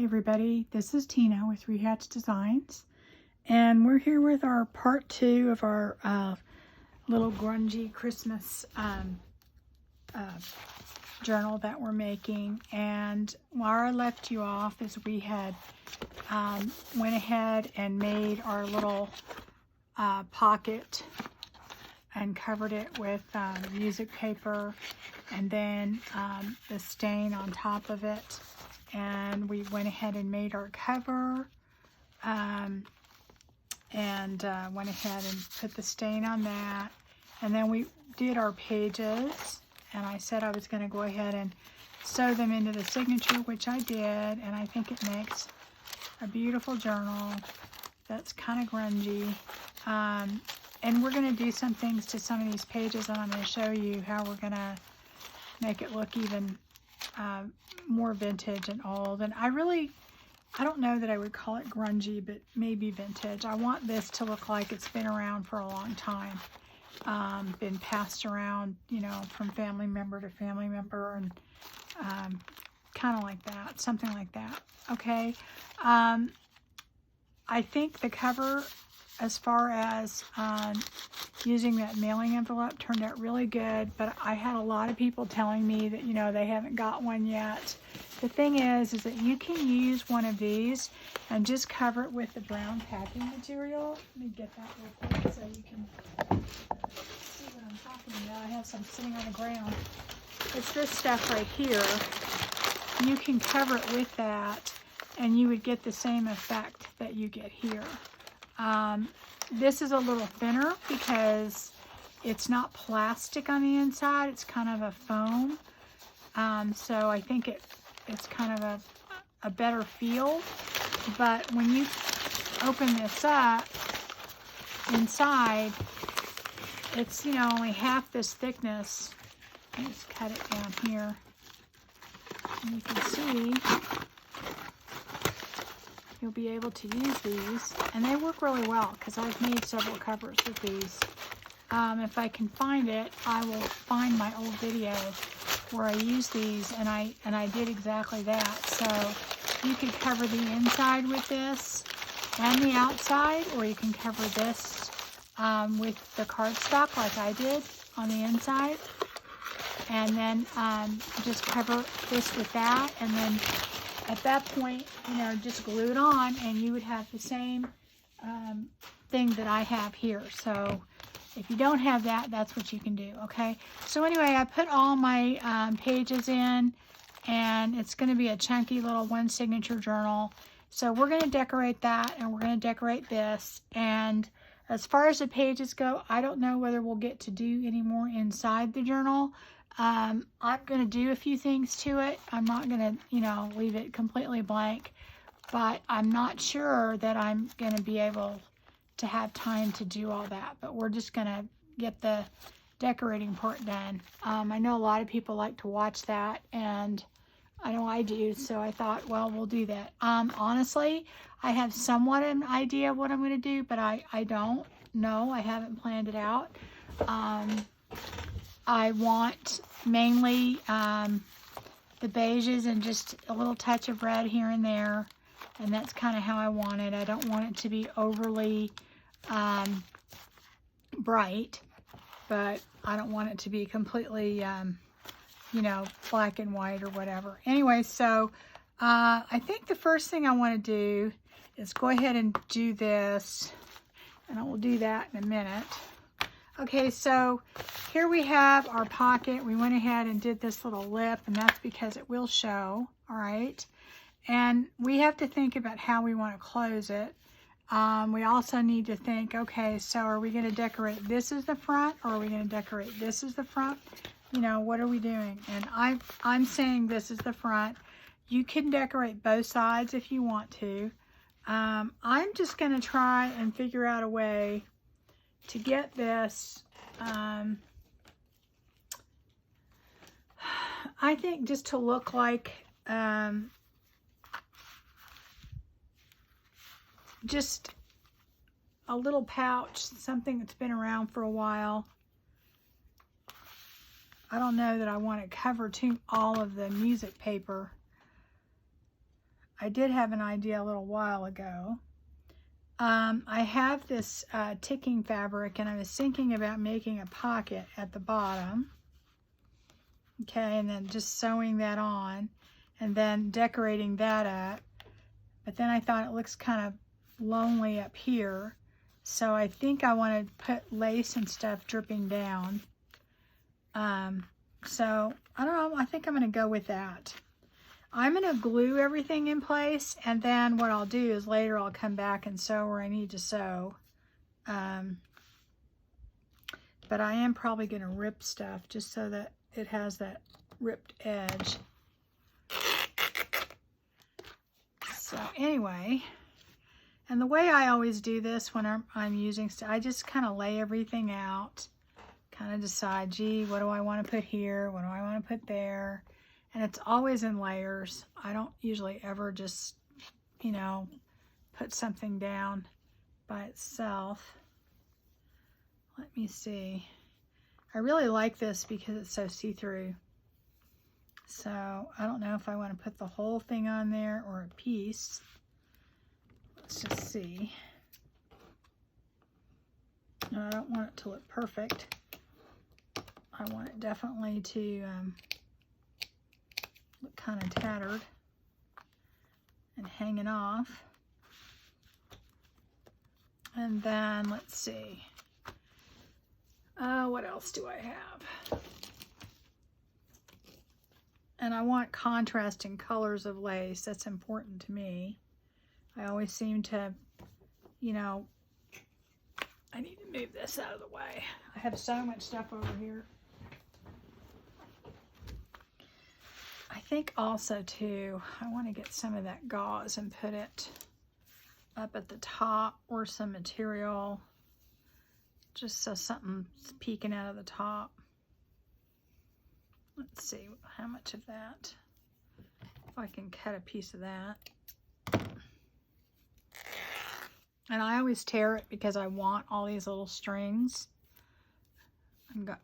everybody, this is Tina with Rehatch Designs, and we're here with our part 2 of our little grungy Christmas journal that we're making. And where I left you off is we had went ahead and made our little pocket and covered it with music paper, and then the stain on top of it. And we went ahead and made our cover, and went ahead and put the stain on that. And then we did our pages, and I said I was going to go ahead and sew them into the signature, which I did, and I think it makes a beautiful journal that's kind of grungy. And we're going to do some things to some of these pages, and I'm going to show you how we're going to make it look even more vintage and old. And I don't know that I would call it grungy, but maybe vintage. I want this to look like it's been around for a long time, been passed around, you know, from family member to family member, and kind of like that, something like that. Okay. I think the cover, as far as using that mailing envelope, turned out really good, but I had a lot of people telling me that, you know, they haven't got one yet. The thing is that you can use one of these and just cover it with the brown packing material. Let me get that real quick so you can see what I'm talking about. I have some sitting on the ground. It's this stuff right here. You can cover it with that, and you would get the same effect that you get here. This is a little thinner because it's not plastic on the inside. It's kind of a foam. So I think it's kind of a better feel. But when you open this up inside, it's, you know, only half this thickness. Let me just cut it down here. And you can see you'll be able to use these, and they work really well because I've made several covers with these. If I can find it, I will find my old video where I use these, and I did exactly that. So you could cover the inside with this and the outside, or you can cover this with the cardstock like I did on the inside, and then just cover this with that, and then at that point, you know, just glue it on, and you would have the same thing that I have here. So if you don't have that, that's what you can do, okay? So anyway, I put all my pages in, and it's going to be a chunky little one signature journal. So we're going to decorate that, and we're going to decorate this. And as far as the pages go, I don't know whether we'll get to do any more inside the journal. I'm going to do a few things to it. I'm not going to, you know, leave it completely blank, but I'm not sure that I'm going to be able to have time to do all that. But we're just going to get the decorating part done. I know a lot of people like to watch that, and I know I do, so I thought, well, we'll do that. Honestly, I have somewhat an idea of what I'm going to do, but I don't know. I haven't planned it out. I want mainly the beiges and just a little touch of red here and there, and that's kind of how I want it. I don't want it to be overly bright, but I don't want it to be completely, you know, black and white or whatever. Anyway, so I think the first thing I want to do is go ahead and do this, and I will do that in a minute. Okay, so here we have our pocket. We went ahead and did this little lip, and that's because it will show, all right? And we have to think about how we want to close it. We also need to think, okay, so are we going to decorate this as the front, or are we going to decorate this as the front? You know, what are we doing? And I'm saying this is the front. You can decorate both sides if you want to. I'm just going to try and figure out a way to get this, I think, just to look like just a little pouch, something that's been around for a while. I don't know that I want to cover all of the music paper. I did have an idea a little while ago. I have this ticking fabric, and I was thinking about making a pocket at the bottom. Okay, and then just sewing that on, and then decorating that up. But then I thought it looks kind of lonely up here, so I think I want to put lace and stuff dripping down. So I don't know, I think I'm going to go with that. I'm going to glue everything in place, and then what I'll do is later I'll come back and sew where I need to sew. But I am probably going to rip stuff just so that it has that ripped edge. So anyway, and the way I always do this when I'm using stuff, I just kind of lay everything out, kind of decide, gee, what do I want to put here? What do I want to put there? And it's always in layers. I don't usually ever just, you know, put something down by itself. Let me see. I really like this because it's so see-through. So I don't know if I want to put the whole thing on there or a piece. Let's just see. And I don't want it to look perfect. I want it definitely to look kind of tattered and hanging off. And then let's see. What else do I have? And I want contrasting colors of lace. That's important to me. I always seem to, you know, I need to move this out of the way. I have so much stuff over here. I think also too, I want to get some of that gauze and put it up at the top, or some material, just so something's peeking out of the top. Let's see how much of that, if I can cut a piece of that. And I always tear it because I want all these little strings.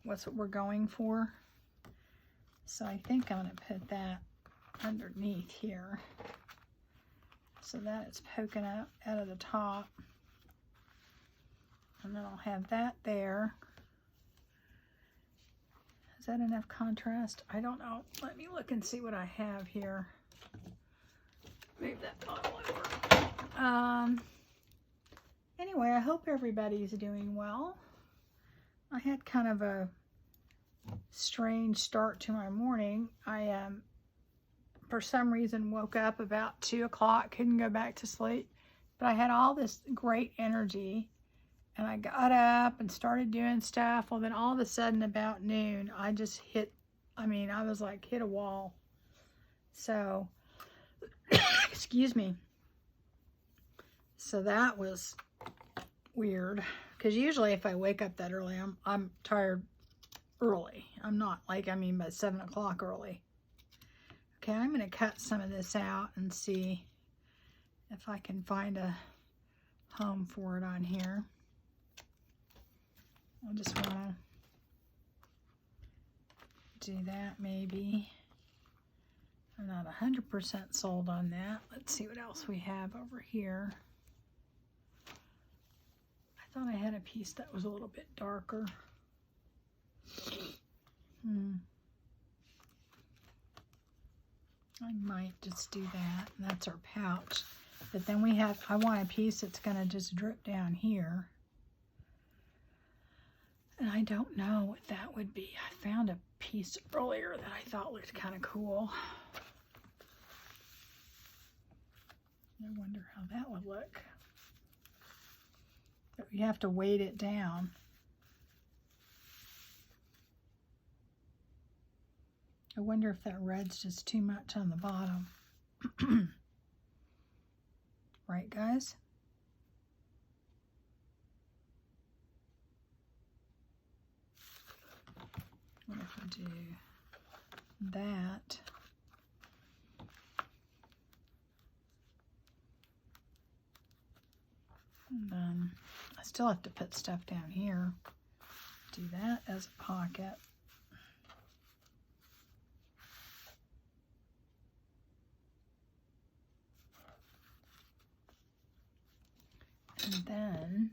What's what we're going for. So I think I'm going to put that underneath here so that it's poking out of the top. And then I'll have that there. Is that enough contrast? I don't know. Let me look and see what I have here. Move that bottle over. Anyway, I hope everybody's doing well. I had kind of a strange start to my morning. I for some reason woke up about 2 o'clock, couldn't go back to sleep, but I had all this great energy, and I got up and started doing stuff. Well, then all of a sudden about noon, I just hit, I was like hit a wall. So excuse me. So that was weird, because usually if I wake up that early, I'm tired early. I'm not like, by 7 o'clock early. Okay, I'm going to cut some of this out and see if I can find a home for it on here. I just want to do that maybe. I'm not 100% sold on that. Let's see what else we have over here. I thought I had a piece that was a little bit darker. I might just do that. And that's our pouch. But then I want a piece that's going to just drip down here. And I don't know what that would be. I found a piece earlier that I thought looked kind of cool. I wonder how that would look. But you have to weight it down. I wonder if that red's just too much on the bottom. Right, guys? What if I do that? And then I still have to put stuff down here. Do that as a pocket. And then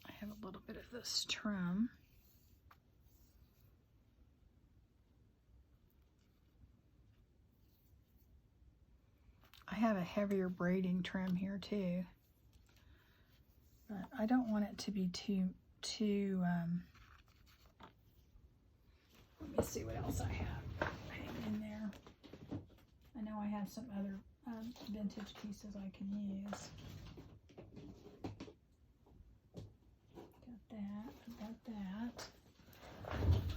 I have a little bit of this trim. I have a heavier braiding trim here too, but I don't want it to be too let me see what else I have hanging in there. I know I have some other vintage pieces I can use. Got that, I got that.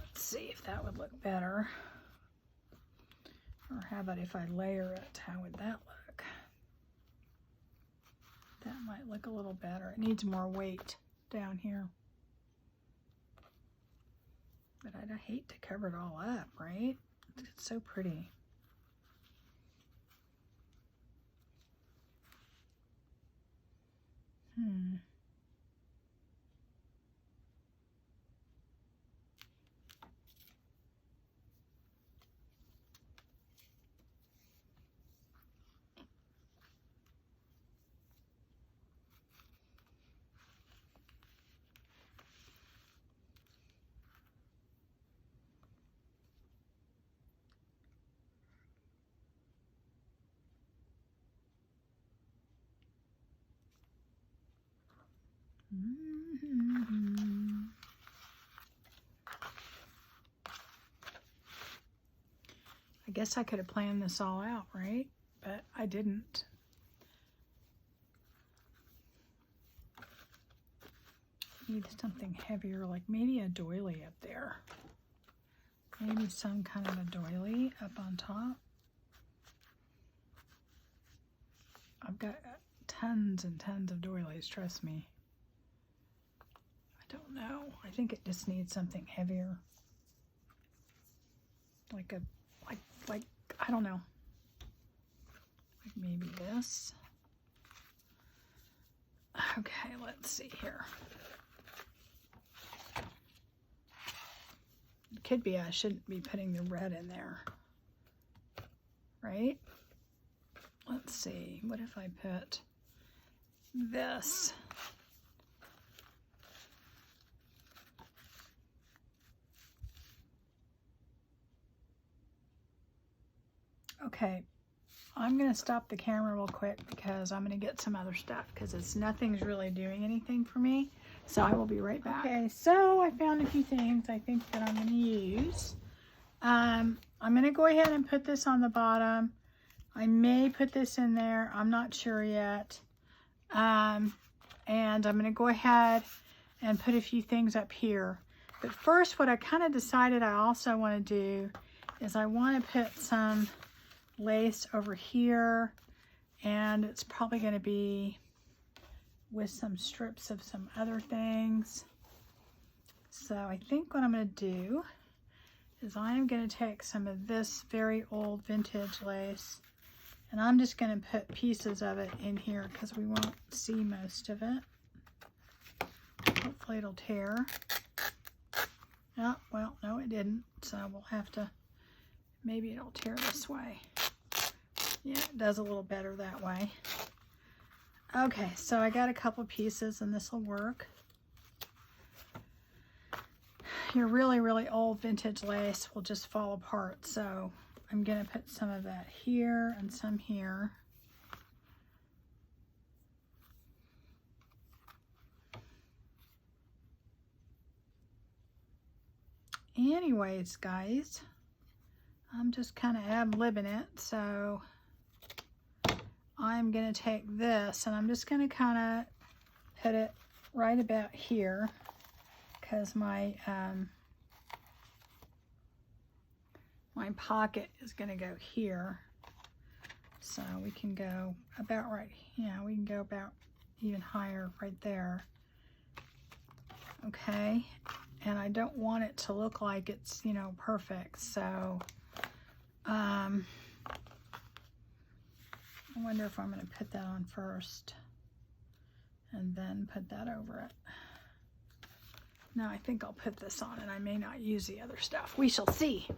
Let's see if that would look better. Or how about if I layer it, how would that look? That might look a little better. It needs more weight down here. But I'd hate to cover it all up, right? It's so pretty. I guess I could have planned this all out, right? But I didn't. Need something heavier, like maybe a doily up there. Maybe some kind of a doily up on top. I've got tons and tons of doilies, trust me. I don't know. I think it just needs something heavier. Like I don't know. Like maybe this. Okay, let's see here. It could be I shouldn't be putting the red in there. Right? Let's see. What if I put this? Okay, I'm going to stop the camera real quick because I'm going to get some other stuff because nothing's really doing anything for me. So I will be right back. Okay, so I found a few things I think that I'm going to use. I'm going to go ahead and put this on the bottom. I may put this in there. I'm not sure yet. And I'm going to go ahead and put a few things up here. But first, what I kind of decided I also want to do is I want to put some lace over here, and it's probably going to be with some strips of some other things. So I think what I'm going to do is I am going to take some of this very old vintage lace, and I'm just going to put pieces of it in here because we won't see most of it. Hopefully it'll tear. Oh, well, no it didn't, so we'll have to, maybe it'll tear this way. Yeah, it does a little better that way. Okay, so I got a couple pieces and this will work. Your really, really old vintage lace will just fall apart, so I'm going to put some of that here and some here. Anyways, guys, I'm just kind of ad-libbing it, so I'm going to take this and I'm just going to kind of put it right about here because my my pocket is going to go here. So we can go about right, yeah, we can go about even higher right there. Okay, and I don't want it to look like it's, you know, perfect, so I wonder if I'm going to put that on first and then put that over it. No, I think I'll put this on and I may not use the other stuff. We shall see.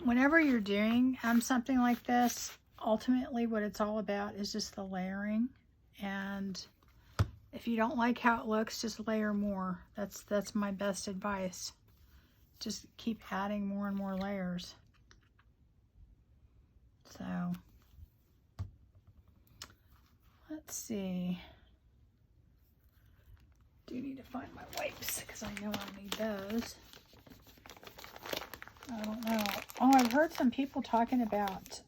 Whenever you're doing something like this, ultimately what it's all about is just the layering. And if you don't like how it looks, just layer more. That's my best advice. Just keep adding more and more layers. So let's see. Do need to find my wipes because I know I need those. I don't know. Oh, I've heard some people talking about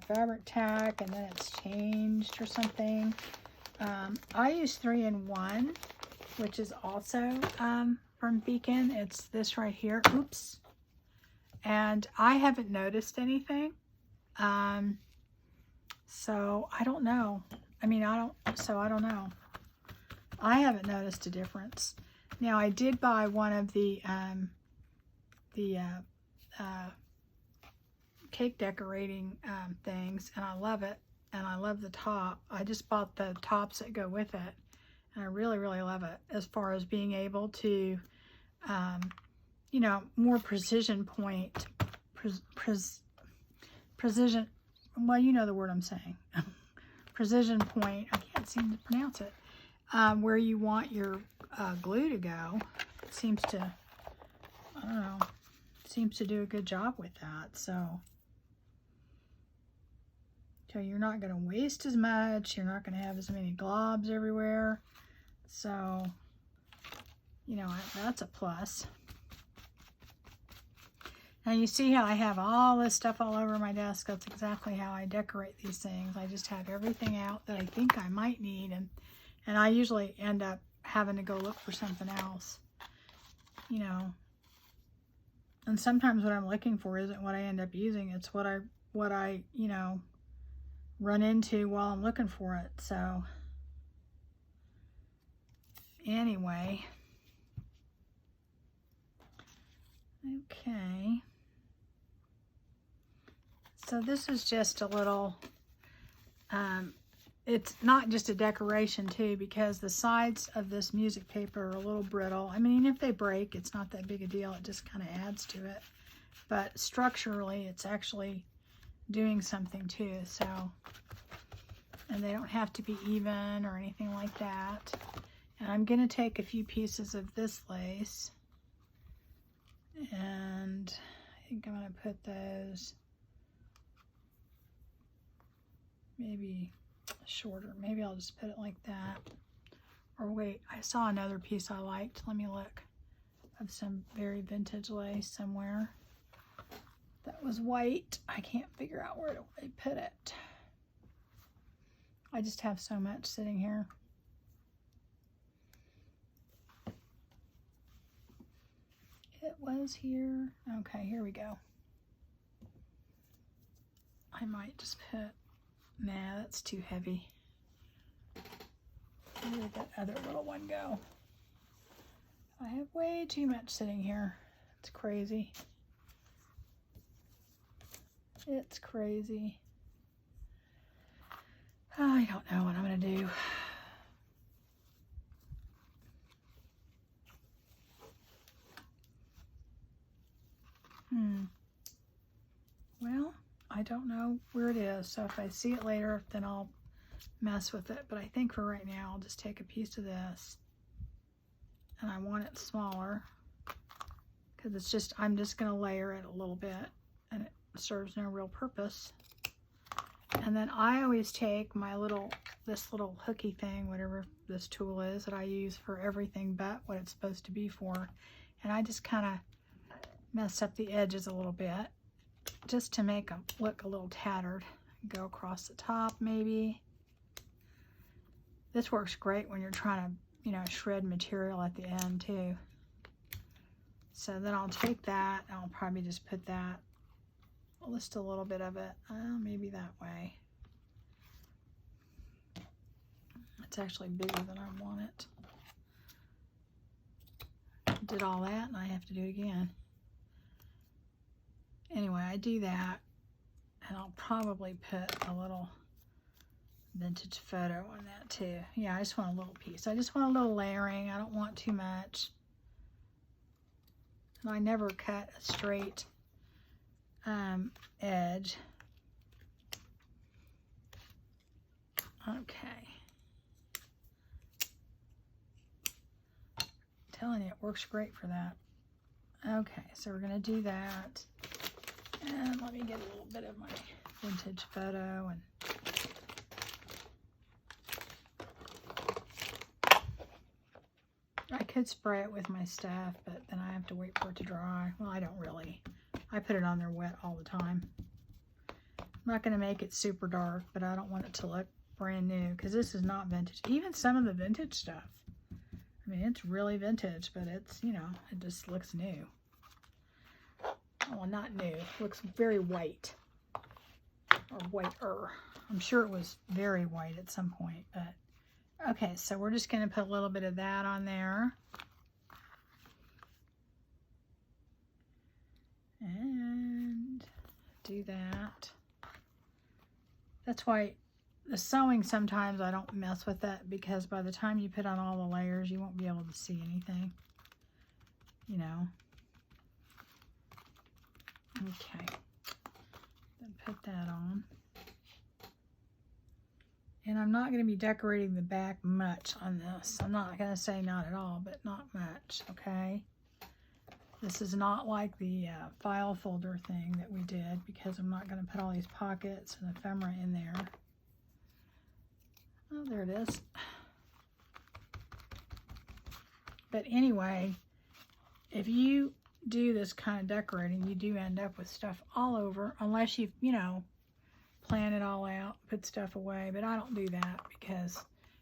fabric tack and then it's changed or something. I use 3-in-1, which is also from Beacon. It's this right here. Oops. And I haven't noticed anything. So I don't know. I mean, I don't know. I haven't noticed a difference. Now, I did buy one of the cake decorating things, and I love it, and I love the top. I just bought the tops that go with it, and I really, really love it as far as being able to, you know, more precision point, precision, well, you know the word I'm saying, precision point, I can't seem to pronounce it, where you want your glue to go. It seems to, I don't know, seems to do a good job with that. So you're not going to waste as much. You're not going to have as many globs everywhere. So, you know, that's a plus. And you see how I have all this stuff all over my desk. That's exactly how I decorate these things. I just have everything out that I think I might need. And I usually end up having to go look for something else, you know. And sometimes what I'm looking for isn't what I end up using. It's what I, you know, run into while I'm looking for it. So anyway, okay. So this is just a little, it's not just a decoration too, because the sides of this music paper are a little brittle. I mean, if they break, it's not that big a deal. It just kind of adds to it. But structurally, it's actually doing something too. So, and they don't have to be even or anything like that. And I'm going to take a few pieces of this lace. And I think I'm going to put those maybe shorter. Maybe I'll just put it like that. Or wait, I saw another piece I liked. Let me look. Of some very vintage lace somewhere. That was white. I can't figure out where I put it. I just have so much sitting here. It was here. Okay, here we go. I might just put, nah, that's too heavy. Where did that other little one go? I have way too much sitting here. It's crazy. It's crazy. I don't know what I'm going to do. Well, I don't know where it is, so if I see it later, then I'll mess with it. But I think for right now, I'll just take a piece of this, and I want it smaller because it's just, I'm just going to layer it a little bit, and it serves no real purpose. And then I always take my this little hooky thing, whatever this tool is that I use for everything but what it's supposed to be for, and I just kind of mess up the edges a little bit just to make them look a little tattered. Go across the top maybe. This works great when you're trying to, you know, shred material at the end too. So then I'll take that and I'll probably just put that, just a little bit of it, maybe that way. It's actually bigger than I want it. Did all that and I have to do it again. Anyway, I do that, and I'll probably put a little vintage photo on that too. Yeah, I just want a little piece. I just want a little layering. I don't want too much. And I never cut a straight edge. Okay. I'm telling you, it works great for that. Okay, so we're going to do that. And let me get a little bit of my vintage photo. And I could spray it with my stuff, but then I have to wait for it to dry. Well, I don't really. I put it on there wet all the time. I'm not going to make it super dark, but I don't want it to look brand new because this is not vintage. Even some of the vintage stuff. I mean, it's really vintage, but it's, you know, it just looks new. Well, not new. It looks very white. Or whiter. I'm sure it was very white at some point, but okay, so we're just going to put a little bit of that on there. And do that. That's why the sewing, sometimes I don't mess with that, because by the time you put on all the layers, you won't be able to see anything, you know. Okay, then put that on. And I'm not going to be decorating the back much on this. I'm not going to say not at all, but not much, okay? This is not like the file folder thing that we did, because I'm not going to put all these pockets and ephemera in there. Oh, there it is. But anyway, if you do this kind of decorating, you do end up with stuff all over, unless you know, plan it all out, put stuff away. But I don't do that, because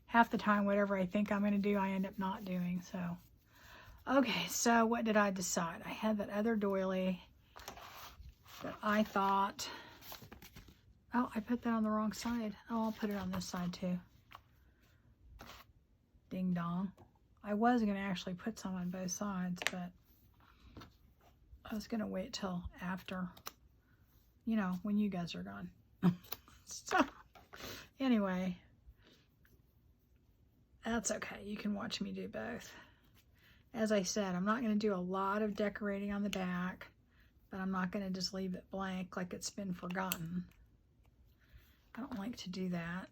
half the time whatever I think I'm going to do, I end up not doing. So okay, so what did I decide? I had that other doily that I thought, oh, I put that on the wrong side. Oh, I'll put it on this side too. Ding dong. I was going to actually put some on both sides, but I was going to wait till after, you know, when you guys are gone. So anyway, that's okay. You can watch me do both. As I said, I'm not going to do a lot of decorating on the back, but I'm not going to just leave it blank like it's been forgotten. I don't like to do that.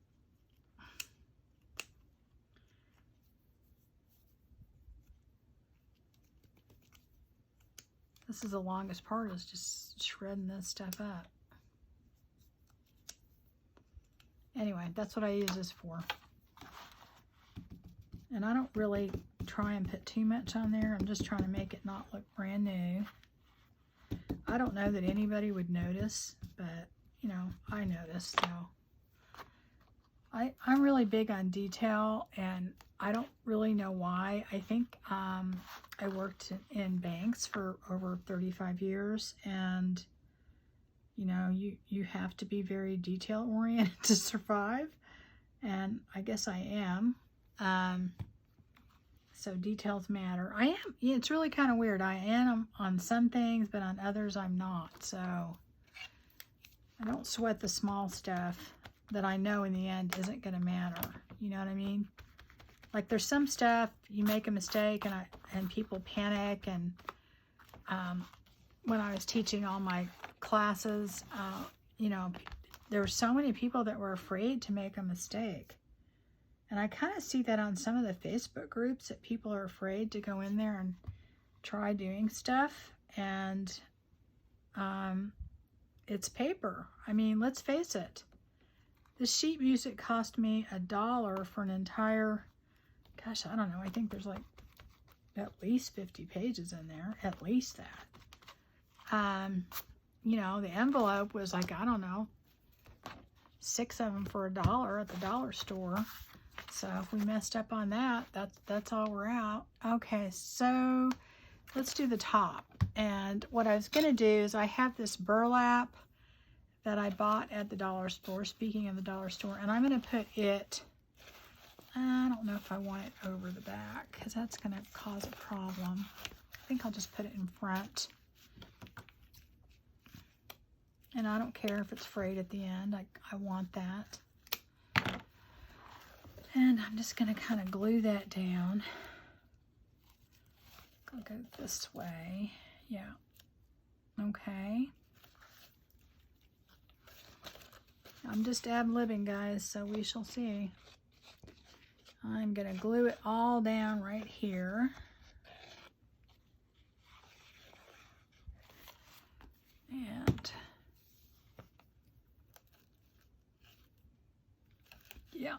This is the longest part, is just shredding this stuff up. Anyway, that's what I use this for. And I don't really try and put too much on there. I'm just trying to make it not look brand new. I don't know that anybody would notice, but, you know, I noticed. So I'm really big on detail, and I don't really know why. I think I worked in banks for over 35 years, and you know, you have to be very detail oriented to survive, and I guess I am. So details matter. I am. Yeah, it's really kind of weird. I am on some things, but on others I'm not. So I don't sweat the small stuff that I know in the end isn't going to matter. You know what I mean? Like, there's some stuff you make a mistake and people panic. And when I was teaching all my classes, you know, there were so many people that were afraid to make a mistake. And I kind of see that on some of the Facebook groups, that people are afraid to go in there and try doing stuff. And it's paper. I mean, let's face it. This sheet music cost me $1 for an entire, gosh, I don't know. I think there's like at least 50 pages in there, at least that. You know, the envelope was like, I don't know, 6 of them for $1 at the dollar store. So if we messed up on that, that's all we're out. Okay, so let's do the top. And what I was going to do is, I have this burlap that I bought at the dollar store, speaking of the dollar store, and I'm going to put it, I don't know if I want it over the back, because that's going to cause a problem. I think I'll just put it in front. And I don't care if it's frayed at the end. I want that. And I'm just going to kind of glue that down. I'll go this way. Yeah. Okay. I'm just ad-libbing, guys, so we shall see. I'm going to glue it all down right here. And yeah,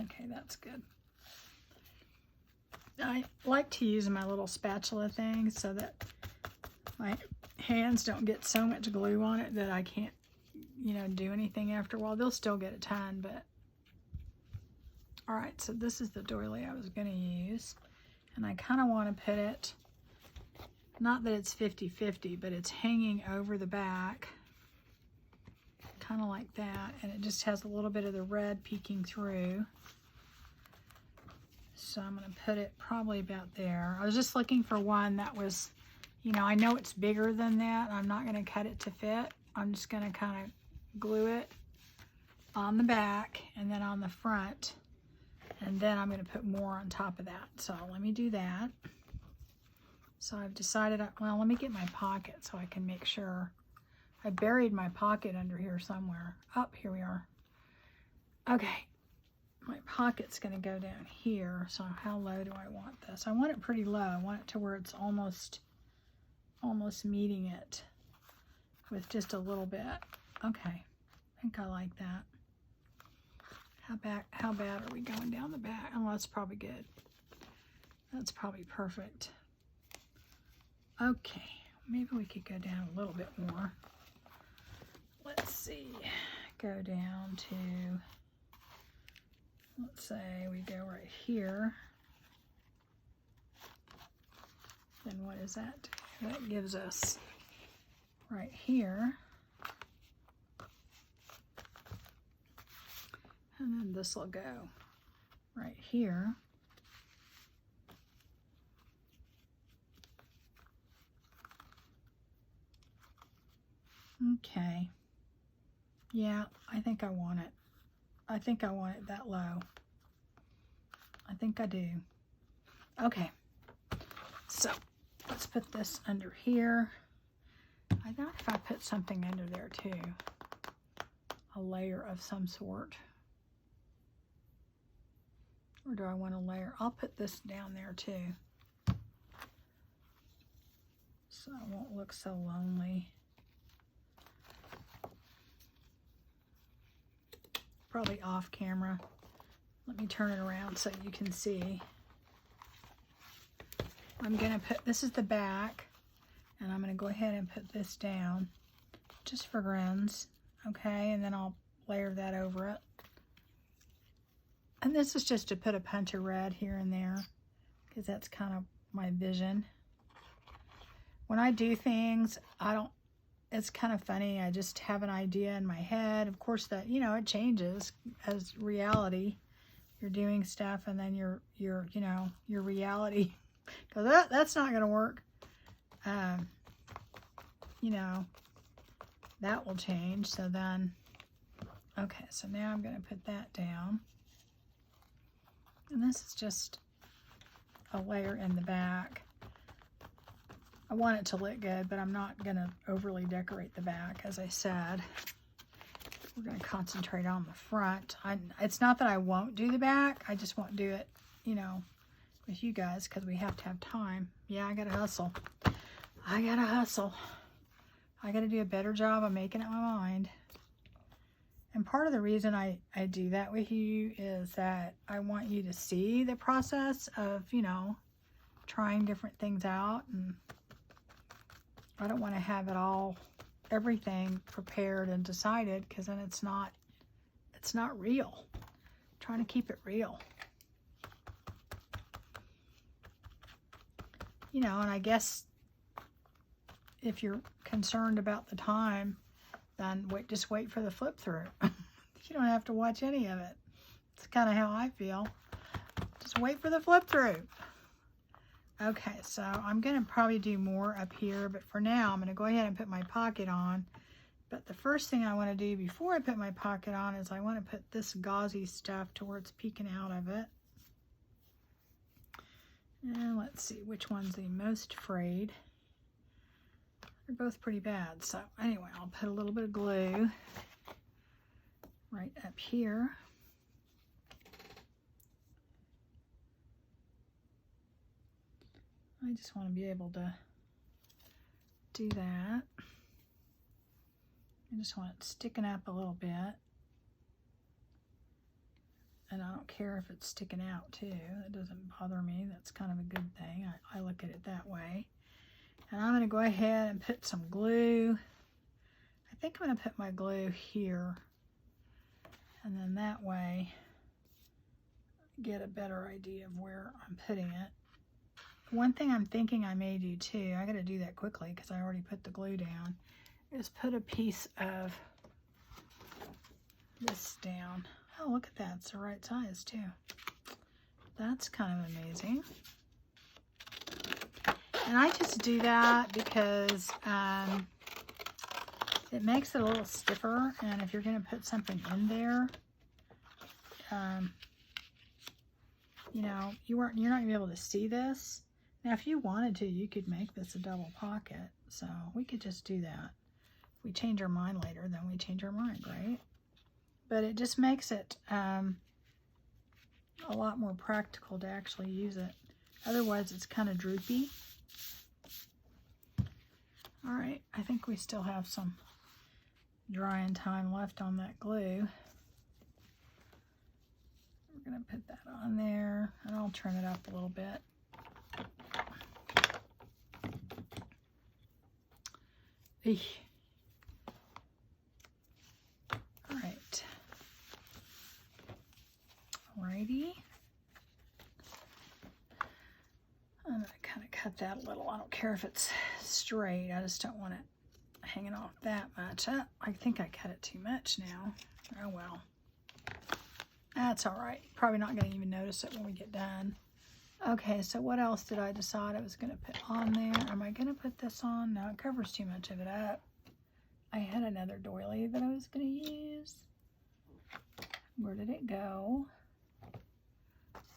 okay, that's good. I like to use my little spatula thing so that my hands don't get so much glue on it that I can't, you know, do anything after a while. They'll still get a ton, but all right, so this is the doily I was going to use, and I kind of want to put it, not that it's 50-50, but it's hanging over the back, kind of like that, and it just has a little bit of the red peeking through. So I'm going to put it probably about there. I was just looking for one that was, you know, I know it's bigger than that. I'm not going to cut it to fit. I'm just going to kind of glue it on the back and then on the front. And then I'm going to put more on top of that. So let me do that. So I've decided, well, let me get my pocket so I can make sure. I buried my pocket under here somewhere. Oh, here we are. Okay. My pocket's going to go down here. So how low do I want this? I want it pretty low. I want it to where it's almost meeting it with just a little bit. Okay. I think I like that. How bad are we going down the back? Oh, that's probably good. That's probably perfect. Okay, maybe we could go down a little bit more. Let's see. Go down to, let's say we go right here. Then what does that do? That gives us right here. And then this will go right here. Okay. Yeah, I think I want it. I think I want it that low. I think I do. Okay. So let's put this under here. I thought if I put something under there too, a layer of some sort. Or do I want a layer? I'll put this down there too. So it won't look so lonely. Probably off camera. Let me turn it around so you can see. I'm gonna put, this is the back, and I'm gonna go ahead and put this down just for grins, okay? And then I'll layer that over it. And this is just to put a punch of red here and there, because that's kind of my vision. When I do things, it's kind of funny. I just have an idea in my head. Of course, that, you know, it changes as reality. You're doing stuff, and then your reality goes, that's not going to work. You know, that will change. So then, okay, so now I'm going to put that down. And this is just a layer in the back. I want it to look good, but I'm not going to overly decorate the back, as I said. We're going to concentrate on the front. It's not that I won't do the back. I just won't do it, you know, with you guys, because we have to have time. Yeah, I got to hustle. I got to hustle. I got to do a better job of making up my mind. And part of the reason I do that with you is that I want you to see the process of, you know, trying different things out. And I don't want to have it all, everything prepared and decided, because then it's not real. I'm trying to keep it real. You know, and I guess if you're concerned about the time, then just wait for the flip through. You don't have to watch any of it. It's kind of how I feel. Just wait for the flip through. Okay, so I'm going to probably do more up here, but for now I'm going to go ahead and put my pocket on. But the first thing I want to do before I put my pocket on is I want to put this gauzy stuff to where it's peeking out of it. And let's see which one's the most frayed. They're both pretty bad. So anyway, I'll put a little bit of glue right up here. I just want to be able to do that. I just want it sticking up a little bit. And I don't care if it's sticking out too. That doesn't bother me. That's kind of a good thing. I look at it that way. And I'm going to go ahead and put some glue. I think I'm going to put my glue here. And then that way, get a better idea of where I'm putting it. One thing I'm thinking I may do too, I got to do that quickly because I already put the glue down, is put a piece of this down. Oh, look at that. It's the right size too. That's kind of amazing. And I just do that because it makes it a little stiffer. And if you're going to put something in there, you know, you're not going to be able to see this. Now, if you wanted to, you could make this a double pocket. So we could just do that. If we change our mind later, then we change our mind, right? But it just makes it a lot more practical to actually use it. Otherwise, it's kind of droopy. All right, I think we still have some drying time left on that glue. We're going to put that on there, and I'll turn it up a little bit. Eesh. All right. Alrighty. I'm going to kind of cut that a little. I don't care if it's straight. I just don't want it hanging off that much. I think I cut it too much now. Oh well. That's all right. Probably not going to even notice it when we get done. Okay, so what else did I decide I was going to put on there? Am I going to put this on? No, it covers too much of it up. I had another doily that I was going to use. Where did it go?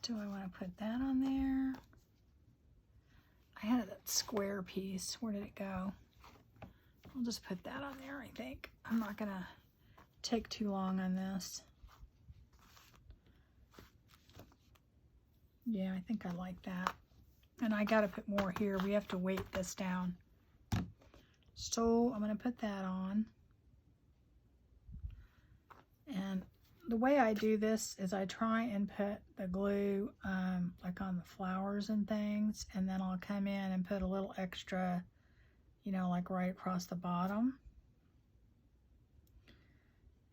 Do I want to put that on there? I had that square piece. Where did it go? I'll just put that on there, I think. I'm not going to take too long on this. Yeah, I think I like that. And I got to put more here. We have to weight this down. So I'm going to put that on. And the way I do this is I try and put the glue like on the flowers and things. And then I'll come in and put a little extra, you know, like right across the bottom.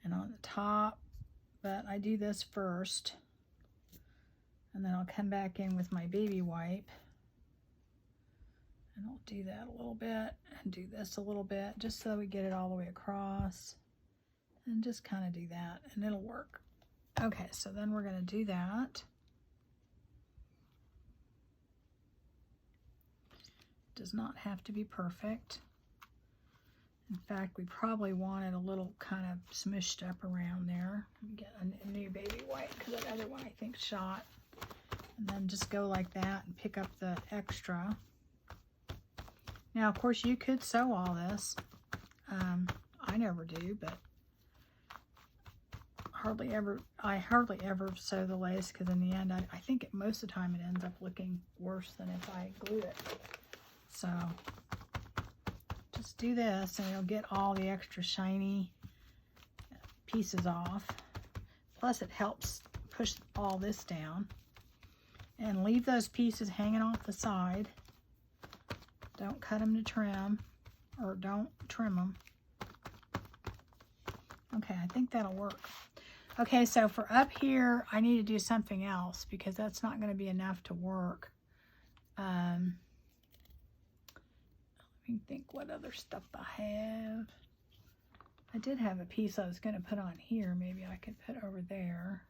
And on the top. But I do this first. And then I'll come back in with my baby wipe. And I'll do that a little bit and do this a little bit just so we get it all the way across. And just kind of do that and it'll work. Okay, so then we're going to do that. Does not have to be perfect. In fact, we probably want it a little kind of smushed up around there. Let me get a new baby wipe because that other one I think shot. And then just go like that and pick up the extra. Now, of course, you could sew all this. I never do, but I hardly ever sew the lace because in the end, I think most of the time it ends up looking worse than if I glued it. So just do this and you'll get all the extra shiny pieces off. Plus, it helps push all this down. And leave those pieces hanging off the side. Don't cut them to trim, or don't trim them. Okay, I think that'll work. Okay, so for up here, I need to do something else because that's not going to be enough to work. Let me think what other stuff I have. I did have a piece I was going to put on here. Maybe I could put over there.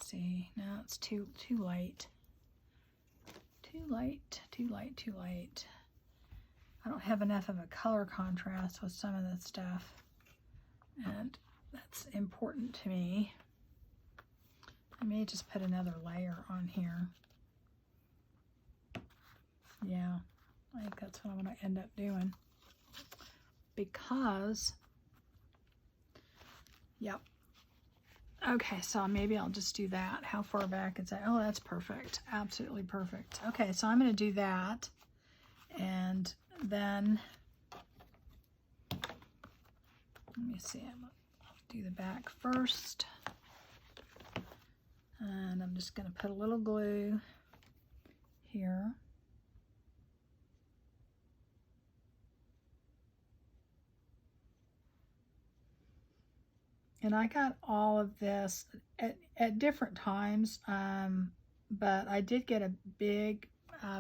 See, no, it's too late. Too late. I don't have enough of a color contrast with some of this stuff, and that's important to me. I may just put another layer on here. Yeah, I think that's what I'm going to end up doing because Yep. Okay, so maybe I'll just do that. How far back is that? Oh, that's perfect. Absolutely perfect. Okay, so I'm going to do that. And then, let me see, I'll do the back first. And I'm just going to put a little glue here. And I got all of this at different times, but I did get a big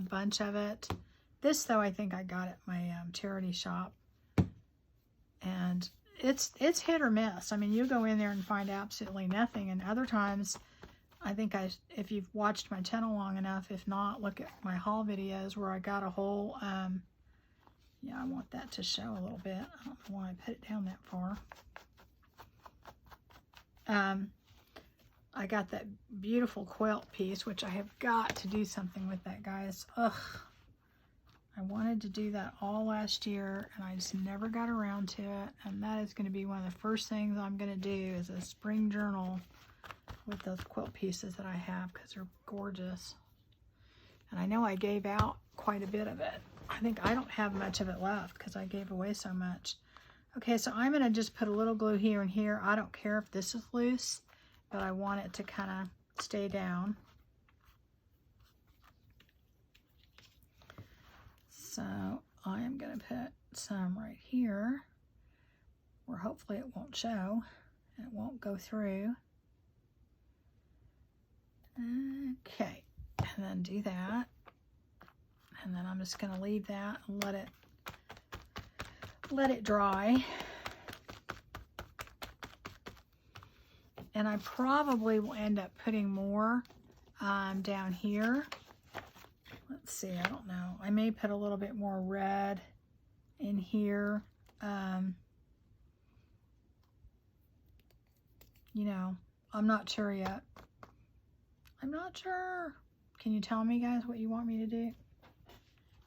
bunch of it. This, though, I think I got at my charity shop. And it's hit or miss. I mean, you go in there and find absolutely nothing. And other times, I think if you've watched my channel long enough, if not, look at my haul videos where I got a whole, yeah, I want that to show a little bit. I don't know why I put it down that far. I got that beautiful quilt piece, which I have got to do something with that, guys. Ugh. I wanted to do that all last year, and I just never got around to it. And that is going to be one of the first things I'm going to do is a spring journal with those quilt pieces that I have, because they're gorgeous. And I know I gave out quite a bit of it. I think I don't have much of it left because I gave away so much. Okay, so I'm going to just put a little glue here and here. I don't care if this is loose, but I want it to kind of stay down. So I am going to put some right here where hopefully it won't show and it won't go through. Okay, and then do that. And then I'm just going to leave that and let it dry. And I probably will end up putting more down here. Let's see, I don't know. I may put a little bit more red in here. You know, I'm not sure yet. I'm not sure. Can you tell me, guys, what you want me to do?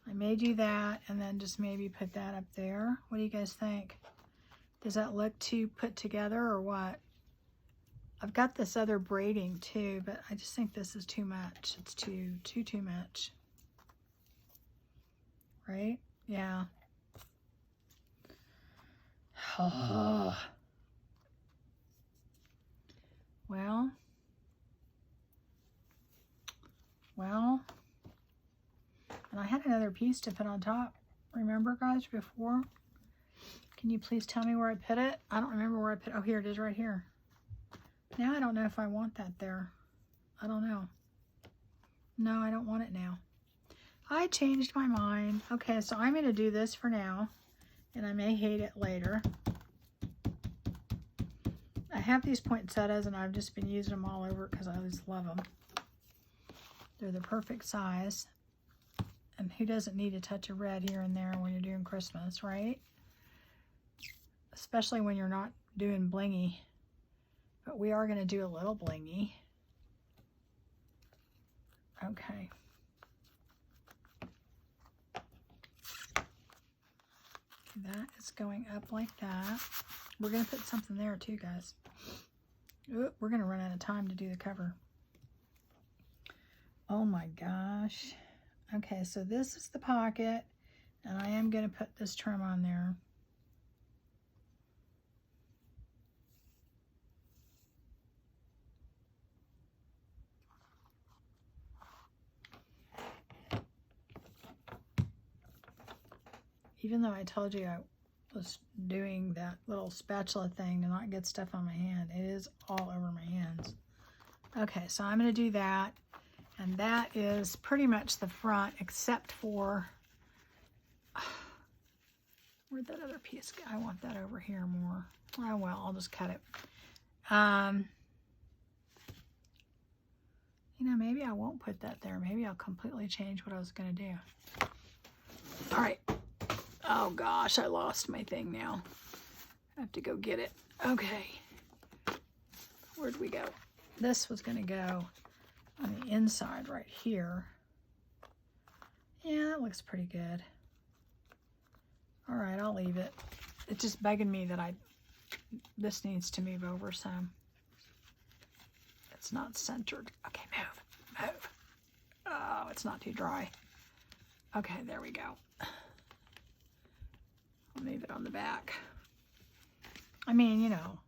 I may do that and then just maybe put that up there. What do you guys think? Does that look too put together or what? I've got this other braiding too, but I just think this is too much. It's too much. Right? Yeah. Oh. Well, and I had another piece to put on top. Remember, guys, before? Can you please tell me where I put it? I don't remember where I put it. Oh, here it is right here. Now I don't know if I want that there. I don't know. No, I don't want it now. I changed my mind. Okay, so I'm going to do this for now, and I may hate it later. I have these poinsettias, and I've just been using them all over because I always love them. They're the perfect size. And who doesn't need a touch of red here and there when you're doing Christmas, right? Especially when you're not doing blingy. But we are going to do a little blingy. Okay. That is going up like that. We're going to put something there too, guys. Ooh, we're going to run out of time to do the cover. Oh my gosh. Okay, so this is the pocket, and I am going to put this trim on there. Even though I told you I was doing that little spatula thing to not get stuff on my hand, it is all over my hands. Okay, so I'm going to do that, and that is pretty much the front, except for where'd that other piece go? I want that over here more. Oh well, I'll just cut it. You know, maybe I won't put that there. Maybe I'll completely change what I was going to do. All right. Oh gosh, I lost my thing now. I have to go get it. Okay. Where'd we go? This was going to go on the inside right here. Yeah, that looks pretty good. All right, I'll leave it. It's just bugging me that I this needs to move over some. It's not centered. Okay, move. Oh, it's not too dry. Okay, there we go. I'll move it on the back. I mean, you know,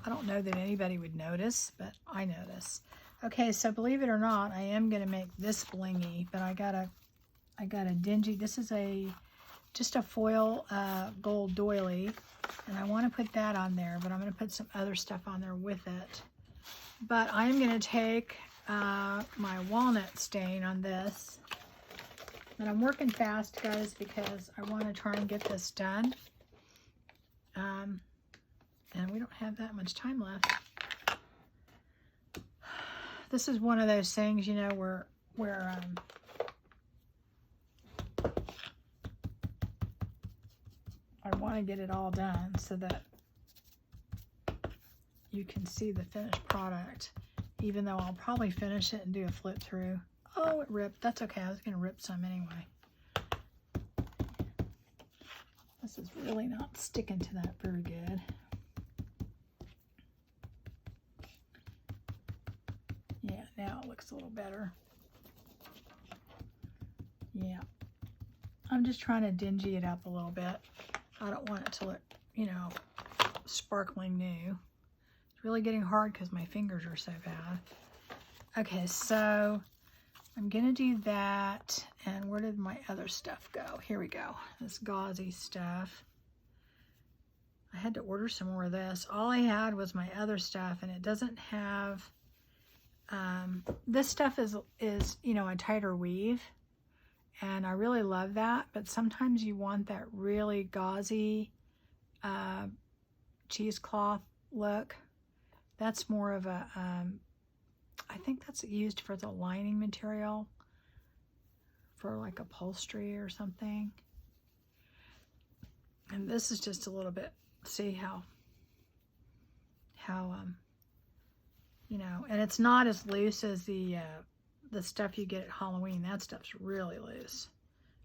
I don't know that anybody would notice, but I notice. Okay, so believe it or not, I am going to make this blingy, but I got a dingy. This is just a foil gold doily, and I want to put that on there, but I'm going to put some other stuff on there with it. But I'm going to take my walnut stain on this, and I'm working fast, guys, because I want to try and get this done. And we don't have that much time left. This is one of those things, you know, where I want to get it all done so that you can see the finished product, even though I'll probably finish it and do a flip through. Oh, it ripped. That's okay. I was going to rip some anyway. This is really not sticking to that very good. Yeah, now it looks a little better. Yeah. I'm just trying to dingy it up a little bit. I don't want it to look, you know, sparkling new. It's really getting hard because my fingers are so bad. Okay, so I'm gonna do that. And where did my other stuff go? Here we go. This gauzy stuff. I had to order some more of this. All I had was my other stuff, and it doesn't have, this stuff is, you know, a tighter weave. And I really love that, but sometimes you want that really gauzy cheesecloth look. That's more of a, I think that's used for the lining material, for like upholstery or something. And this is just a little bit, see how you know, and it's not as loose as the stuff you get at Halloween. That stuff's really loose.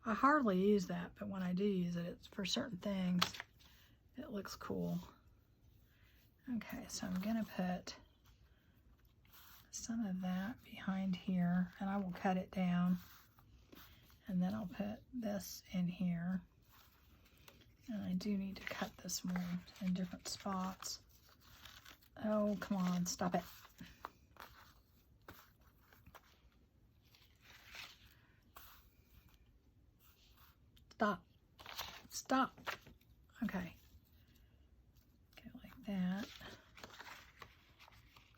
I hardly use that, but when I do use it, it's for certain things. It looks cool. Okay, so I'm gonna put some of that behind here, and I will cut it down, and then I'll put this in here. And I do need to cut this more in different spots. Oh, come on, stop it. Stop. Okay. Go like that.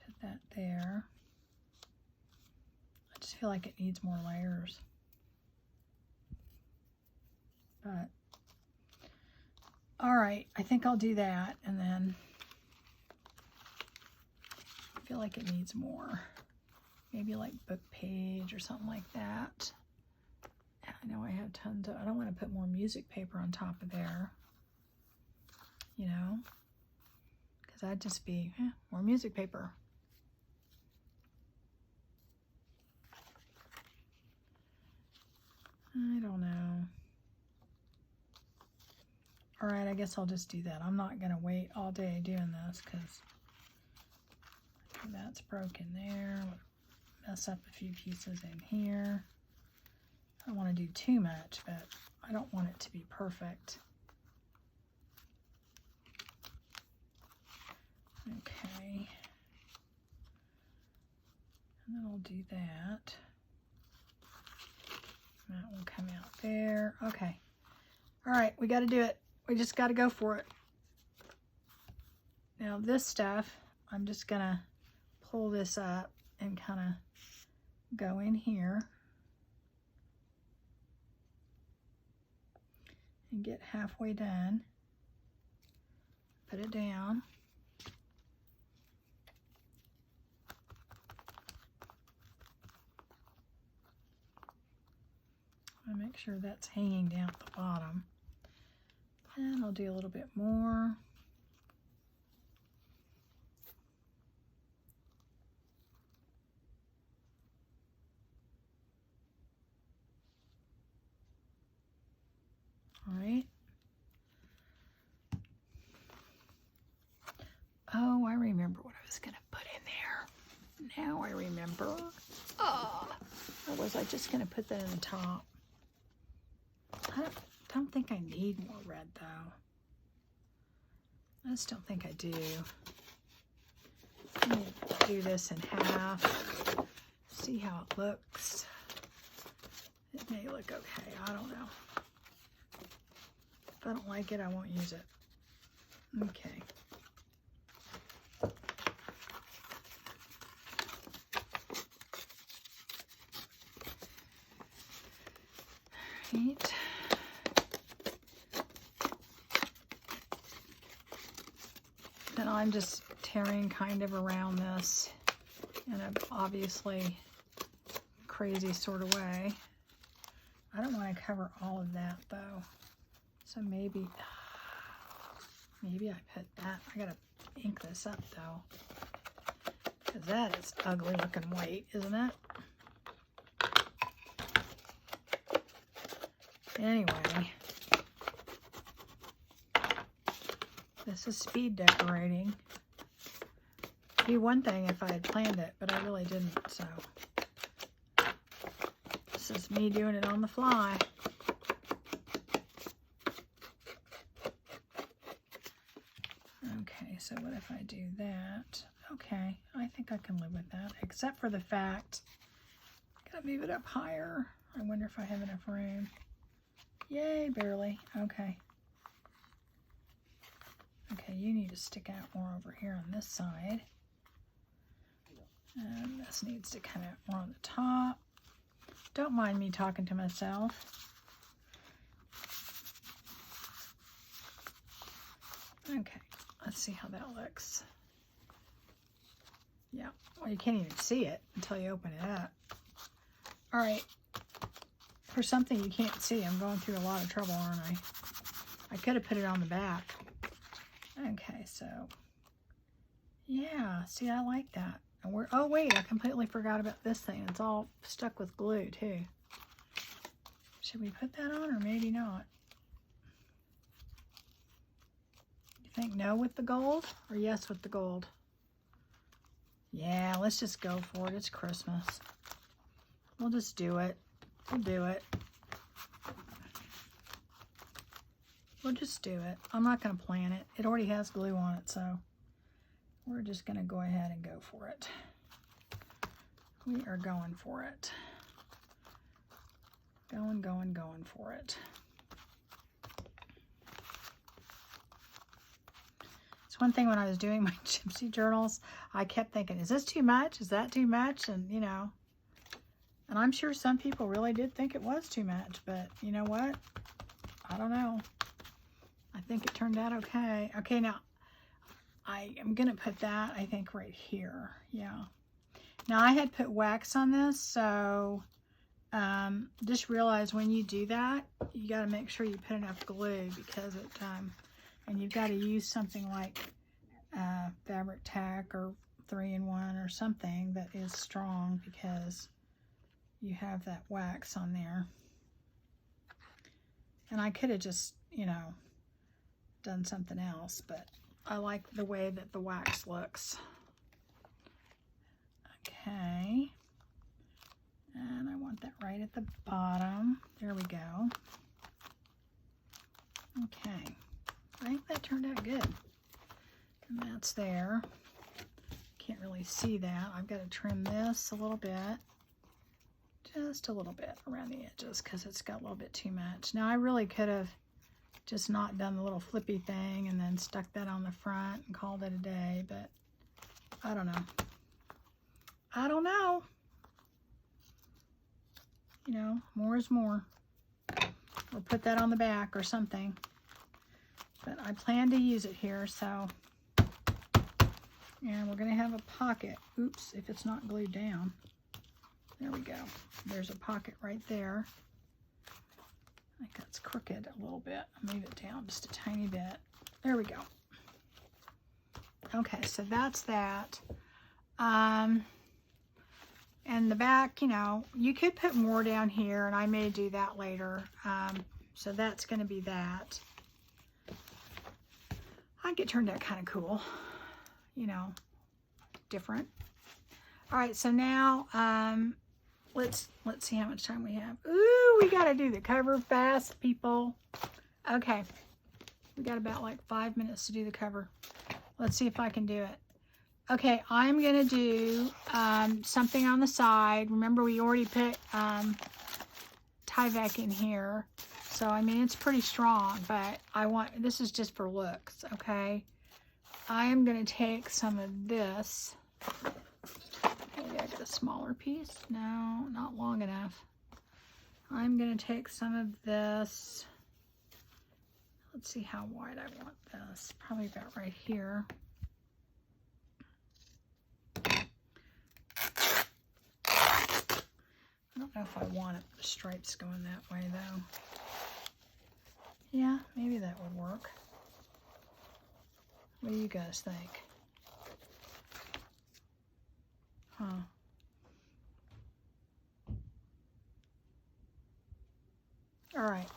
Put that there. I just feel like it needs more layers. But, all right, I think I'll do that, and then I feel like it needs more. Maybe like book page or something like that. I know I have tons of, I don't want to put more music paper on top of there, you know, because that'd just be more music paper. I don't know. All right, I guess I'll just do that. I'm not going to wait all day doing this because that's broken there. Mess up a few pieces in here. I don't want to do too much, but I don't want it to be perfect. Okay. And then I'll do that. That will come out there. Okay. All right, we got to do it. We just got to go for it. Now this stuff, I'm just going to pull this up and kind of go in here. And get halfway done, put it down, and make sure that's hanging down at the bottom, and I'll do a little bit more. All right. was going to put in there. Now I remember. Oh, or was I just going to put that in the top? I don't think I need more red, though. I just don't think I do. I'm going to do this in half. See how it looks. It may look okay. I don't know. If I don't like it, I won't use it. Okay. Right. Then I'm just tearing kind of around this in a obviously crazy sort of way. I don't want to cover all of that though. So maybe I put that. I gotta ink this up though, because that is ugly looking white, isn't it? Anyway, this is speed decorating. It'd be one thing if I had planned it, but I really didn't, so. This is me doing it on the fly. Okay, so what if I do that? Okay, I think I can live with that, except for the fact, I gotta move it up higher. I wonder if I have enough room. Yay, barely. Okay. Okay, you need to stick out more over here on this side. And this needs to come out more on the top. Don't mind me talking to myself. Okay, let's see how that looks. Yeah, well, you can't even see it until you open it up. All right. For something you can't see, I'm going through a lot of trouble, aren't I? I could have put it on the back. Okay, so, yeah, see, I like that. And oh, wait, I completely forgot about this thing. It's all stuck with glue, too. Should we put that on, or maybe not? You think no with the gold, or yes with the gold? Yeah, let's just go for it. It's Christmas. We'll just do it. We'll do it. We'll just do it. I'm not going to plan it. It already has glue on it, so we're just going to go ahead and go for it. We are going for it. Going for it. It's one thing when I was doing my gypsy journals, I kept thinking, is this too much? Is that too much? And, you know, and I'm sure some people really did think it was too much, but you know what? I don't know. I think it turned out okay. Okay, now I am going to put that, I think, right here. Yeah. Now, I had put wax on this, so just realize when you do that, you got to make sure you put enough glue, because it, and you've got to use something like fabric tack or 3-in-1 or something that is strong, because you have that wax on there. And I could have just, you know, done something else, but I like the way that the wax looks. Okay. And I want that right at the bottom. There we go. Okay. I think that turned out good. And that's there. Can't really see that. I've got to trim this a little bit. Just a little bit around the edges, because it's got a little bit too much. Now, I really could have just not done the little flippy thing and then stuck that on the front and called it a day, but I don't know. I don't know. You know, more is more. Or put that on the back or something. But I plan to use it here, so. And we're going to have a pocket. Oops, if it's not glued down. There we go. There's a pocket right there. I think that's crooked a little bit. I'll move it down just a tiny bit. There we go. Okay, so that's that. And the back, you know, you could put more down here, and I may do that later. So that's going to be that. I think it turned out kind of cool. You know, different. All right, so now let's see how much time we have. Ooh, we got to do the cover fast, people. Okay, we got about like 5 minutes to do the cover. Let's see if I can do it. Okay, I'm gonna do something on the side. Remember, we already put Tyvek in here, so I mean it's pretty strong, but this is just for looks. Okay, I am gonna take some of this. Maybe I get a smaller piece. No, not long enough. I'm gonna take some of this. Let's see how wide I want this. Probably about right here. I don't know if I want the stripes going that way though. Yeah, maybe that would work. What do you guys think? Huh. All right.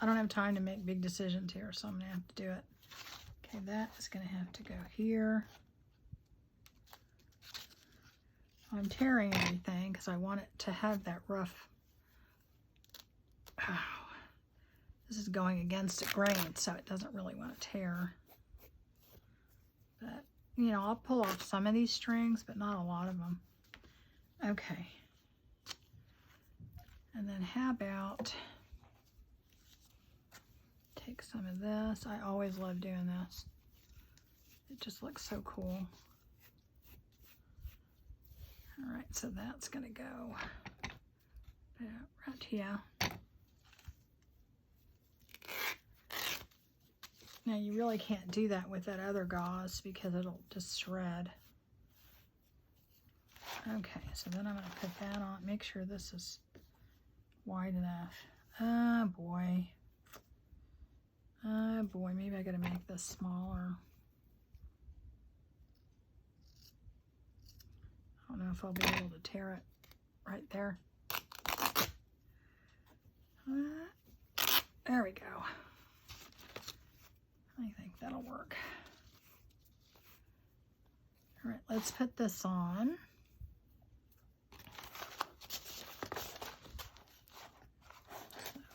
I don't have time to make big decisions here, so I'm gonna have to do it. Okay, that is gonna have to go here. I'm tearing everything because I want it to have that rough. Oh, this is going against a grain, so it doesn't really want to tear. But, you know, I'll pull off some of these strings, but not a lot of them. Okay. And then how about take some of this. I always love doing this. It just looks so cool. All right, so that's going to go right here. Now, you really can't do that with that other gauze because it'll just shred. Okay, so then I'm going to put that on. Make sure this is wide enough. Oh, boy. Oh, boy. Maybe I got to make this smaller. I don't know if I'll be able to tear it right there. There we go. I think that'll work. All right, let's put this on.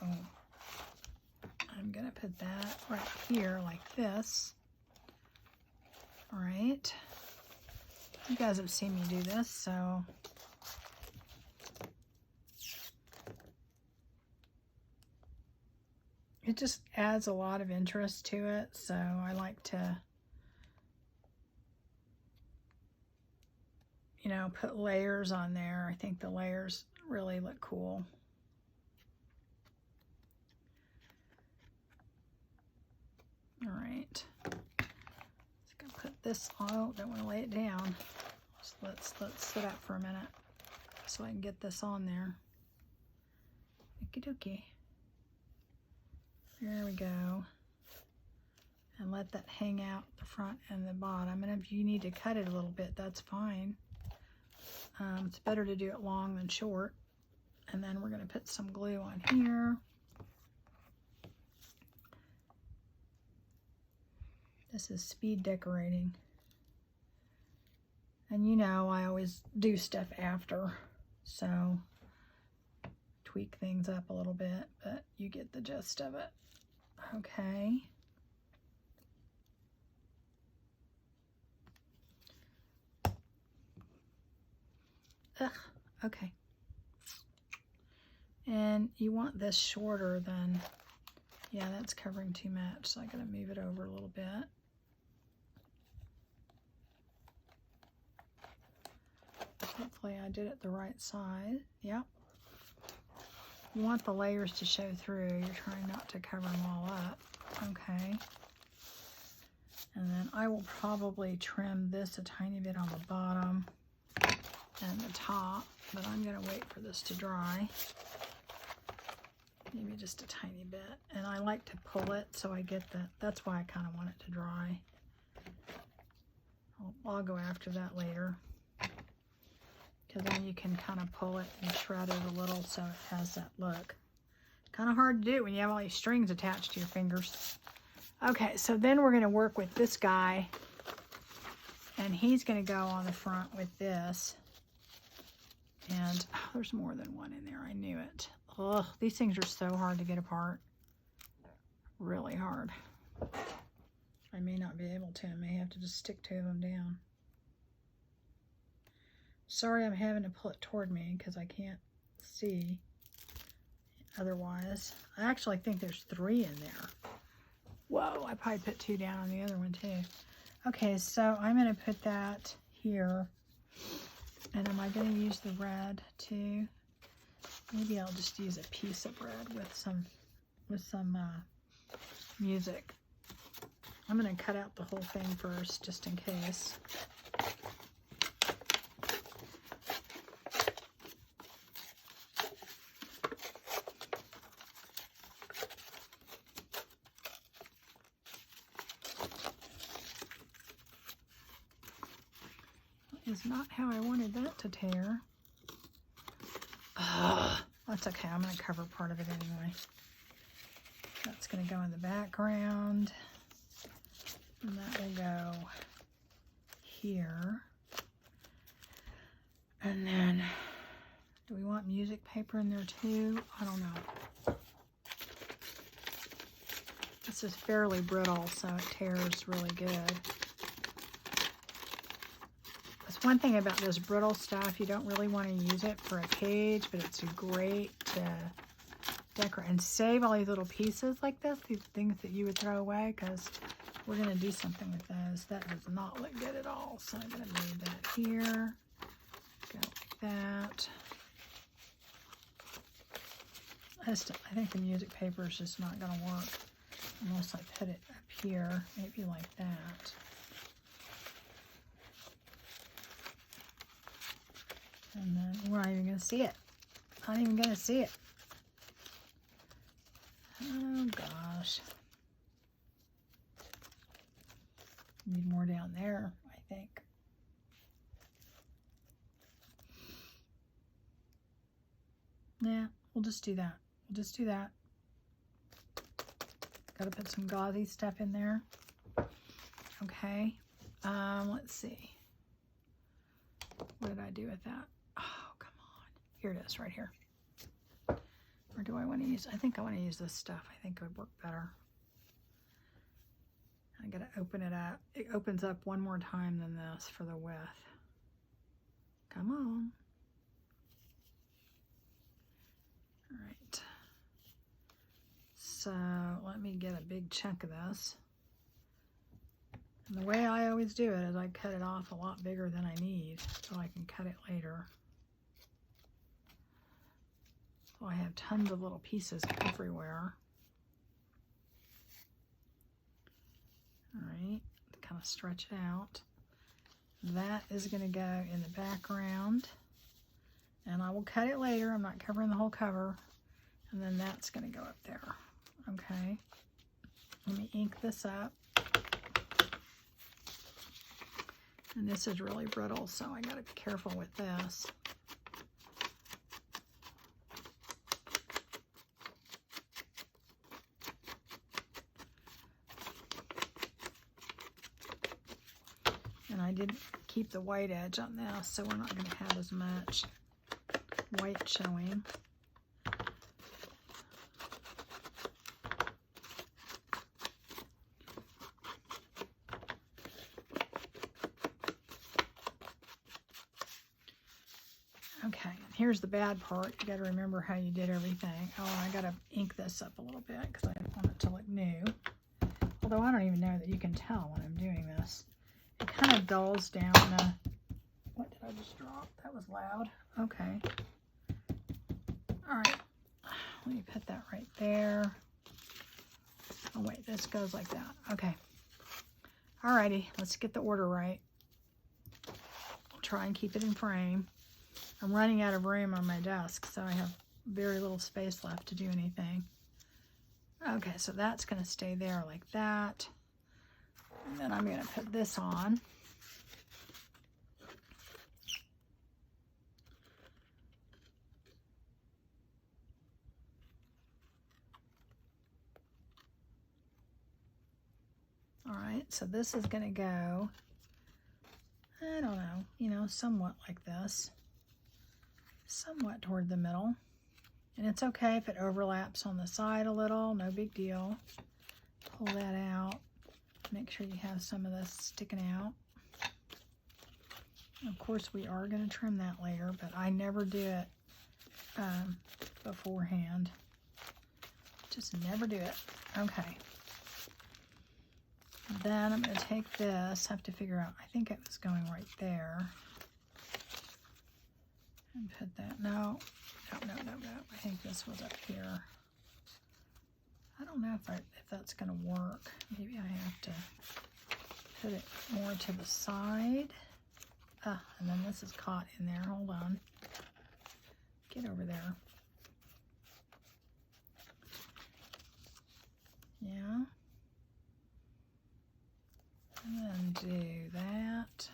So I'm gonna put that right here like this. All right. You guys have seen me do this, so it just adds a lot of interest to it, so I like to, you know, put layers on there. I think the layers really look cool. All right. Put this on. Oh, don't want to lay it down. So let's sit up for a minute so I can get this on there. Okie dokie. There we go. And let that hang out the front and the bottom. And if you need to cut it a little bit, that's fine. It's better to do it long than short. And then we're going to put some glue on here. This is speed decorating. And you know, I always do stuff after, so tweak things up a little bit, but you get the gist of it. Okay. Ugh, okay. And you want this shorter than, yeah, that's covering too much, so I gotta move it over a little bit. Hopefully I did it the right size. Yep. You want the layers to show through. You're trying not to cover them all up. Okay. And then I will probably trim this a tiny bit on the bottom and the top, but I'm going to wait for this to dry. Maybe just a tiny bit. And I like to pull it so I get the, that's why I kind of want it to dry. I'll go after that later. Because then you can kind of pull it and shred it a little so it has that look. Kind of hard to do when you have all these strings attached to your fingers. Okay, so then we're going to work with this guy. And he's going to go on the front with this. And oh, there's more than one in there. I knew it. Ugh, these things are so hard to get apart. Really hard. I may not be able to. I may have to just stick two of them down. Sorry, I'm having to pull it toward me because I can't see otherwise. I actually think there's 3 in there. Whoa, I probably put 2 down on the other one too. Okay, so I'm going to put that here. And am I going to use the red too? Maybe I'll just use a piece of red with some music. I'm going to cut out the whole thing first, just in case. That is not how I wanted that to tear. Ugh, that's okay. I'm going to cover part of it anyway. That's going to go in the background. And that will go here. And then, do we want music paper in there too? I don't know. This is fairly brittle, so it tears really good. That's one thing about this brittle stuff. You don't really want to use it for a page, but it's great to decorate and save all these little pieces like this, these things that you would throw away, because we're going to do something with those. That does not look good at all. So I'm going to move that here. Go like that. I think the music paper is just not going to work unless I put it up here, maybe like that. And then we're not even going to see it. Not even going to see it. Oh gosh. Need more down there, I think. Yeah, we'll just do that. We'll just do that. Got to put some gauzy stuff in there. Okay. Let's see. What did I do with that? Oh, come on. Here it is, right here. Or do I want to use, I think I want to use this stuff. I think it would work better. I gotta open it up. It opens up one more time than this for the width. Come on. All right. So let me get a big chunk of this. And the way I always do it is I cut it off a lot bigger than I need so I can cut it later. So I have tons of little pieces everywhere. All right, kind of stretch it out. That is going to go in the background. And I will cut it later. I'm not covering the whole cover. And then that's going to go up there. Okay. Let me ink this up. And this is really brittle, so I got to be careful with this. And I did keep the white edge on this, so we're not going to have as much white showing. Okay, here's the bad part. You got to remember how you did everything. Oh, I got to ink this up a little bit because I want it to look new. Although I don't even know that you can tell when I'm doing this. It kind of dulls down the... What did I just drop? That was loud. Okay. All right. Let me put that right there. Oh, wait. This goes like that. Okay. All righty. Let's get the order right. I'll try and keep it in frame. I'm running out of room on my desk, so I have very little space left to do anything. Okay, so that's going to stay there like that. And then I'm going to put this on. All right, so this is going to go I don't know, you know, somewhat like this. Somewhat toward the middle. And it's okay if it overlaps on the side a little, no big deal. Pull that out. Make sure you have some of this sticking out. Of course, we are going to trim that later, but I never do it beforehand. Just never do it. Okay. Then I'm going to take this, have to figure out, I think it was going right there. And put that, no. I think this was up here. I don't know if that's going to work. Maybe I have to put it more to the side. And then this is caught in there. Hold on. Get over there. Yeah. And then do that.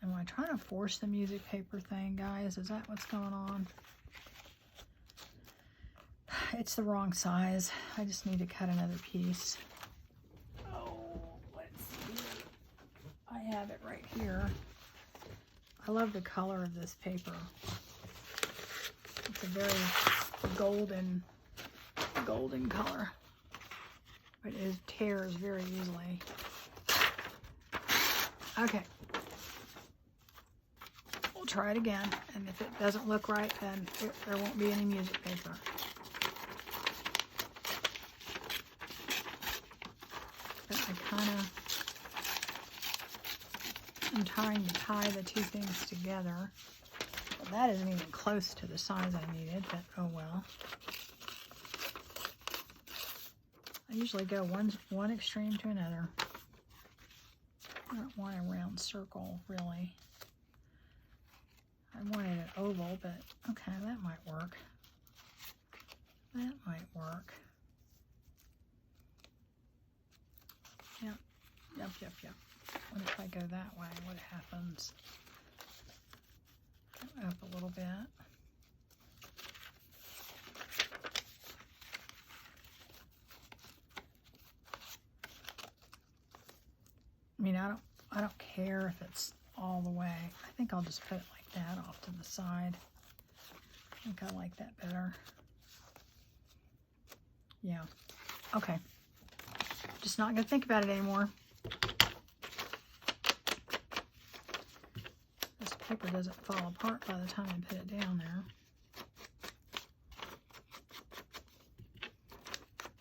Am I trying to force the music paper thing, guys? Is that what's going on? It's the wrong size. I just need to cut another piece. Oh, let's see. I have it right here. I love the color of this paper. It's a very golden color. But it tears very easily. Okay. We'll try it again. And if it doesn't look right, then there won't be any music paper. I'm trying to tie the two things together. Well, that isn't even close to the size I needed, but oh well. I usually go one extreme to another. I don't want a round circle, really. I wanted an oval, but okay, that might work. That might work. Yep. What if I go that way? What happens? Go up a little bit. I mean, I don't care if it's all the way. I think I'll just put it like that off to the side. I think I like that better. Yeah. Okay. Just not gonna think about it anymore. This paper doesn't fall apart by the time I put it down there.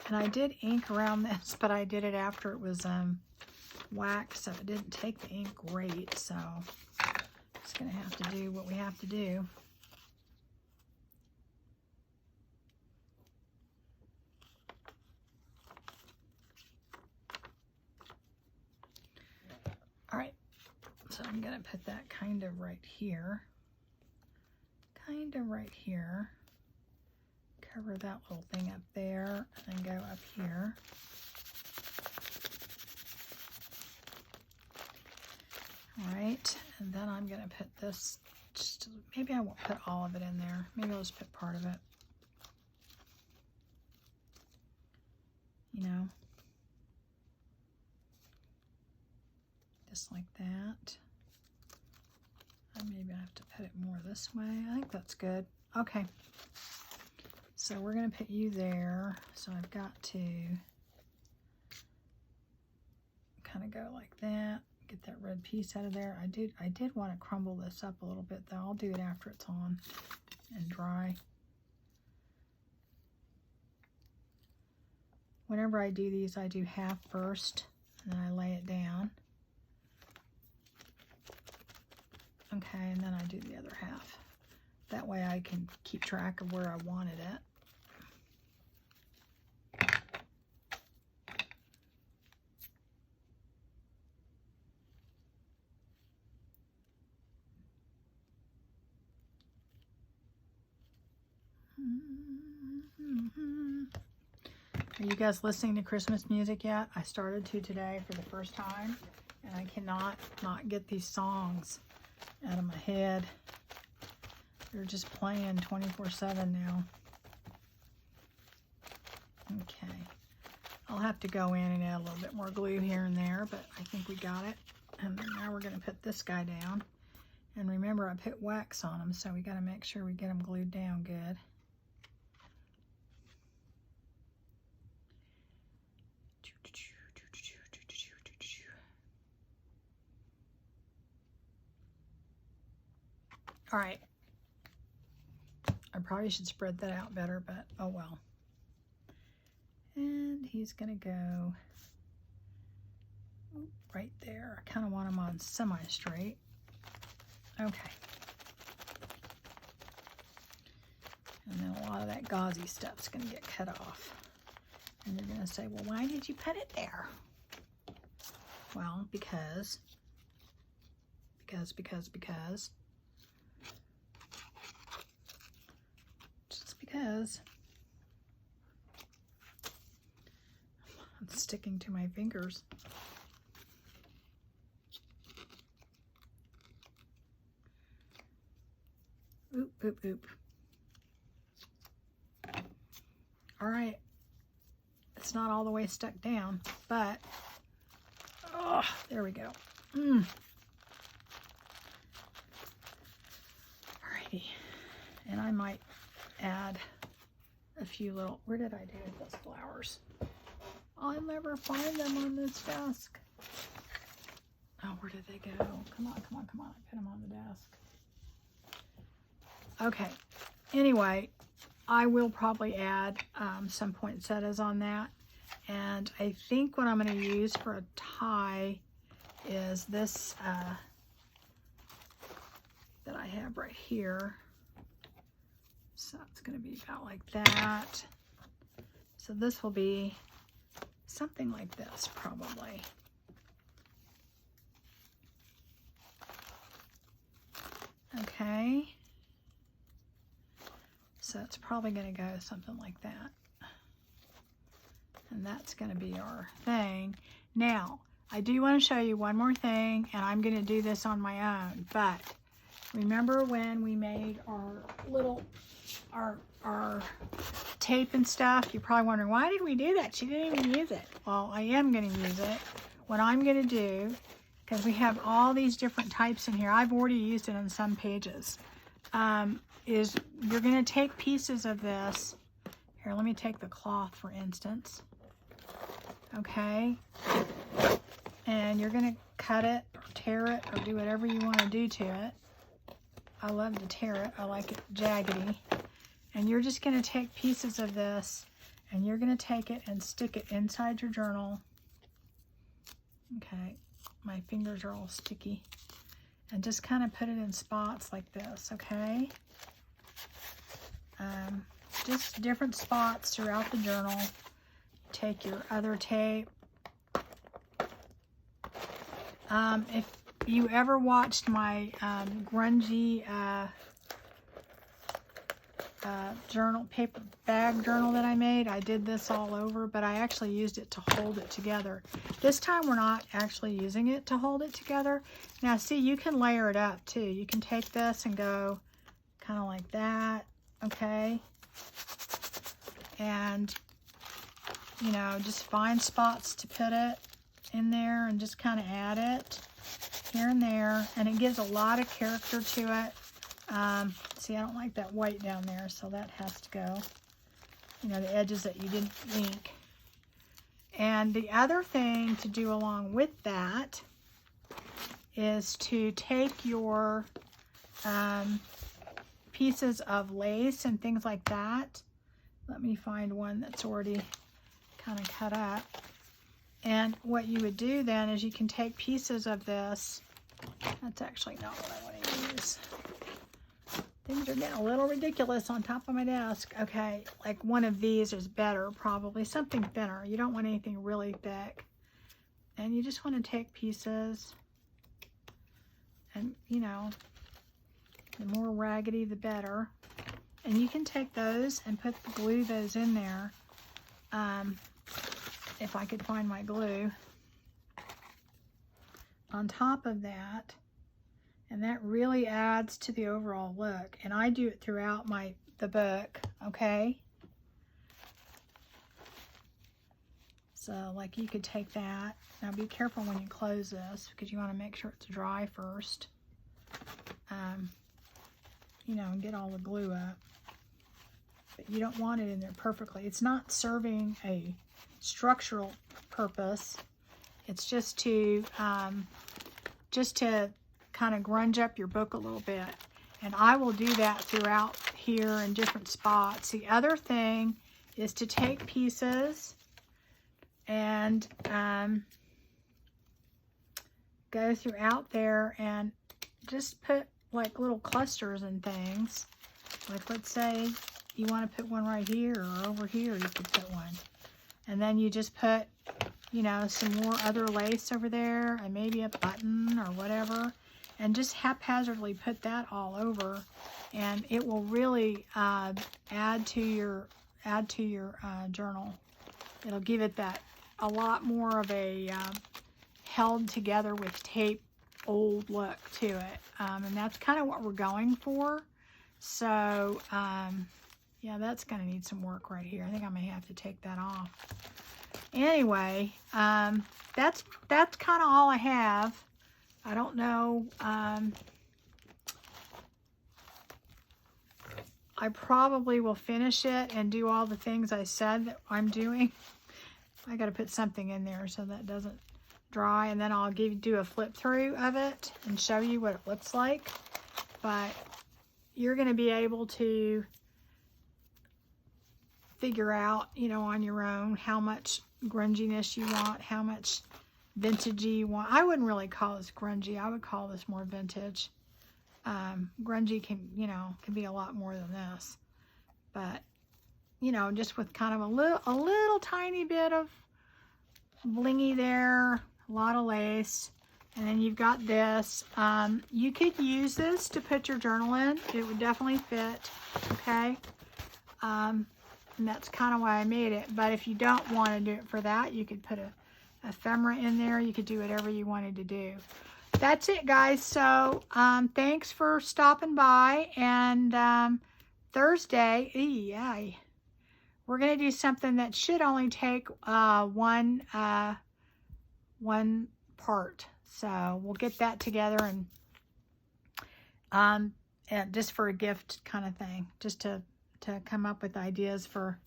And I did ink around this, but I did it after it was wax, so it didn't take the ink great. So just gonna have to do what we have to do. All right, so I'm gonna put that kind of right here. Cover that little thing up there, and then go up here. All right, and then I'm gonna put this, maybe I won't put all of it in there. Maybe I'll just put part of it. You know, just like that. And maybe I have to put it more this way. I think that's good. Okay. So we're going to put you there. So I've got to kind of go like that. Get that red piece out of there. I did want to crumble this up a little bit, though. I'll do it after it's on and dry. Whenever I do these, I do half first, and then I lay it down. Okay, and then I do the other half. That way I can keep track of where I wanted it. Are you guys listening to Christmas music yet? I started to today for the first time, and I cannot not get these songs out of my head. They're just playing 24/7 now. Okay. I'll have to go in and add a little bit more glue here and there, but I think we got it. And then now we're going to put this guy down. And remember, I put wax on them, so we got to make sure we get them glued down good. All right. I probably should spread that out better, but oh well. And he's going to go right there. I kind of want him on semi-straight. Okay. And then a lot of that gauzy stuff's going to get cut off. And you're going to say, well, why did you put it there? Well, because. Just because. It's sticking to my fingers. Oop, oop, oop. All right. It's not all the way stuck down, but, oh, there we go. Alrighty. And I might add a few little, where did I do those flowers? I'll never find them on this desk. Oh, where did they go? Come on, come on, come on. I put them on the desk. Okay. Anyway, I will probably add some poinsettias on that. And I think what I'm going to use for a tie is this that I have right here. So it's going to be about like that. So this will be something like this, probably. Okay. So it's probably going to go something like that. And that's going to be our thing. Now, I do want to show you one more thing, and I'm going to do this on my own. But remember when we made our little, our tape and stuff? You're probably wondering, why did we do that? She didn't even use it. Well, I am going to use it. What I'm going to do, because we have all these different types in here. I've already used it on some pages. Is you're going to take pieces of this. Here, let me take the cloth, for instance. Okay. And you're going to cut it, or tear it, or do whatever you want to do to it. I love to tear it. I like it jaggedy. And you're just going to take pieces of this, and you're going to take it and stick it inside your journal. Okay. My fingers are all sticky. And just kind of put it in spots like this, okay? Just different spots throughout the journal. Take your other tape. If you ever watched my grungy journal, paper bag journal that I made, I did this all over, but I actually used it to hold it together. This time we're not actually using it to hold it together. Now see, you can layer it up too. You can take this and go kind of like that, okay? And, you know, just find spots to put it in there and just kind of add it here and there. And it gives a lot of character to it. See, I don't like that white down there, so that has to go. You know, the edges that you didn't ink. And the other thing to do along with that is to take your pieces of lace and things like that. Let me find one that's already kind of cut up. And what you would do then is you can take pieces of this. That's actually not what I want to use. Things are getting a little ridiculous on top of my desk. Okay, like one of these is better, probably. Something thinner. You don't want anything really thick. And you just want to take pieces. And, you know, the more raggedy, the better. And you can take those and glue those in there. If I could find my glue. On top of that. And that really adds to the overall look. And I do it throughout the book, okay? So like you could take that. Now be careful when you close this because you want to make sure it's dry first. You know, and get all the glue up. But you don't want it in there perfectly. It's not serving a structural purpose. It's just to kind of grunge up your book a little bit. And I will do that throughout here in different spots. The other thing is to take pieces and go throughout there and just put like little clusters and things. Like let's say you want to put one right here or over here, you could put one. And then you just put, you know, some more other lace over there and maybe a button or whatever. And just haphazardly put that all over. And it will really add to your journal. It'll give it that a lot more of a held together with tape old look to it. And that's kind of what we're going for. So, yeah, that's going to need some work right here. I think I may have to take that off. Anyway, that's kind of all I have. I don't know. I probably will finish it and do all the things I said that I'm doing. I got to put something in there so that doesn't dry, and then I'll do a flip through of it and show you what it looks like. But you're going to be able to figure out, you know, on your own how much grunginess you want, how much vintagey you want. I wouldn't really call this grungy. I would call this more vintage. Grungy can, you know, can be a lot more than this. But, you know, just with kind of a little tiny bit of blingy there, a lot of lace. And then you've got this. You could use this to put your journal in. It would definitely fit, okay? And that's kind of why I made it. But if you don't want to do it for that, you could put a ephemera in there. You could do whatever you wanted to do. That's it, guys. So thanks for stopping by. And Thursday, we're going to do something that should only take one part. So we'll get that together and just for a gift kind of thing, just to come up with ideas for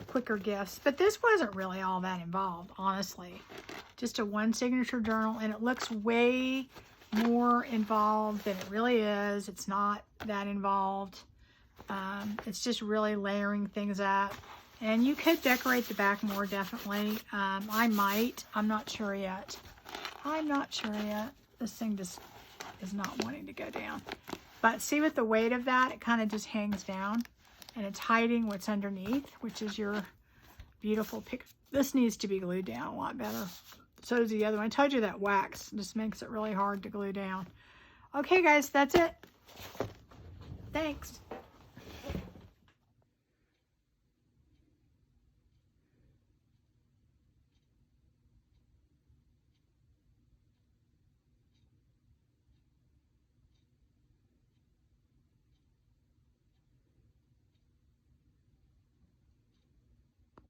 quicker gifts. But this wasn't really all that involved, honestly. Just a one signature journal, and it looks way more involved than it really is. It's not that involved. It's just really layering things up. And you could decorate the back more, definitely. I might. I'm not sure yet. This thing just is not wanting to go down. But see, with the weight of that, it kind of just hangs down. And it's hiding what's underneath, which is your beautiful pic. This needs to be glued down a lot better. So does the other one. I told you that wax just makes it really hard to glue down. Okay, guys, that's it. Thanks.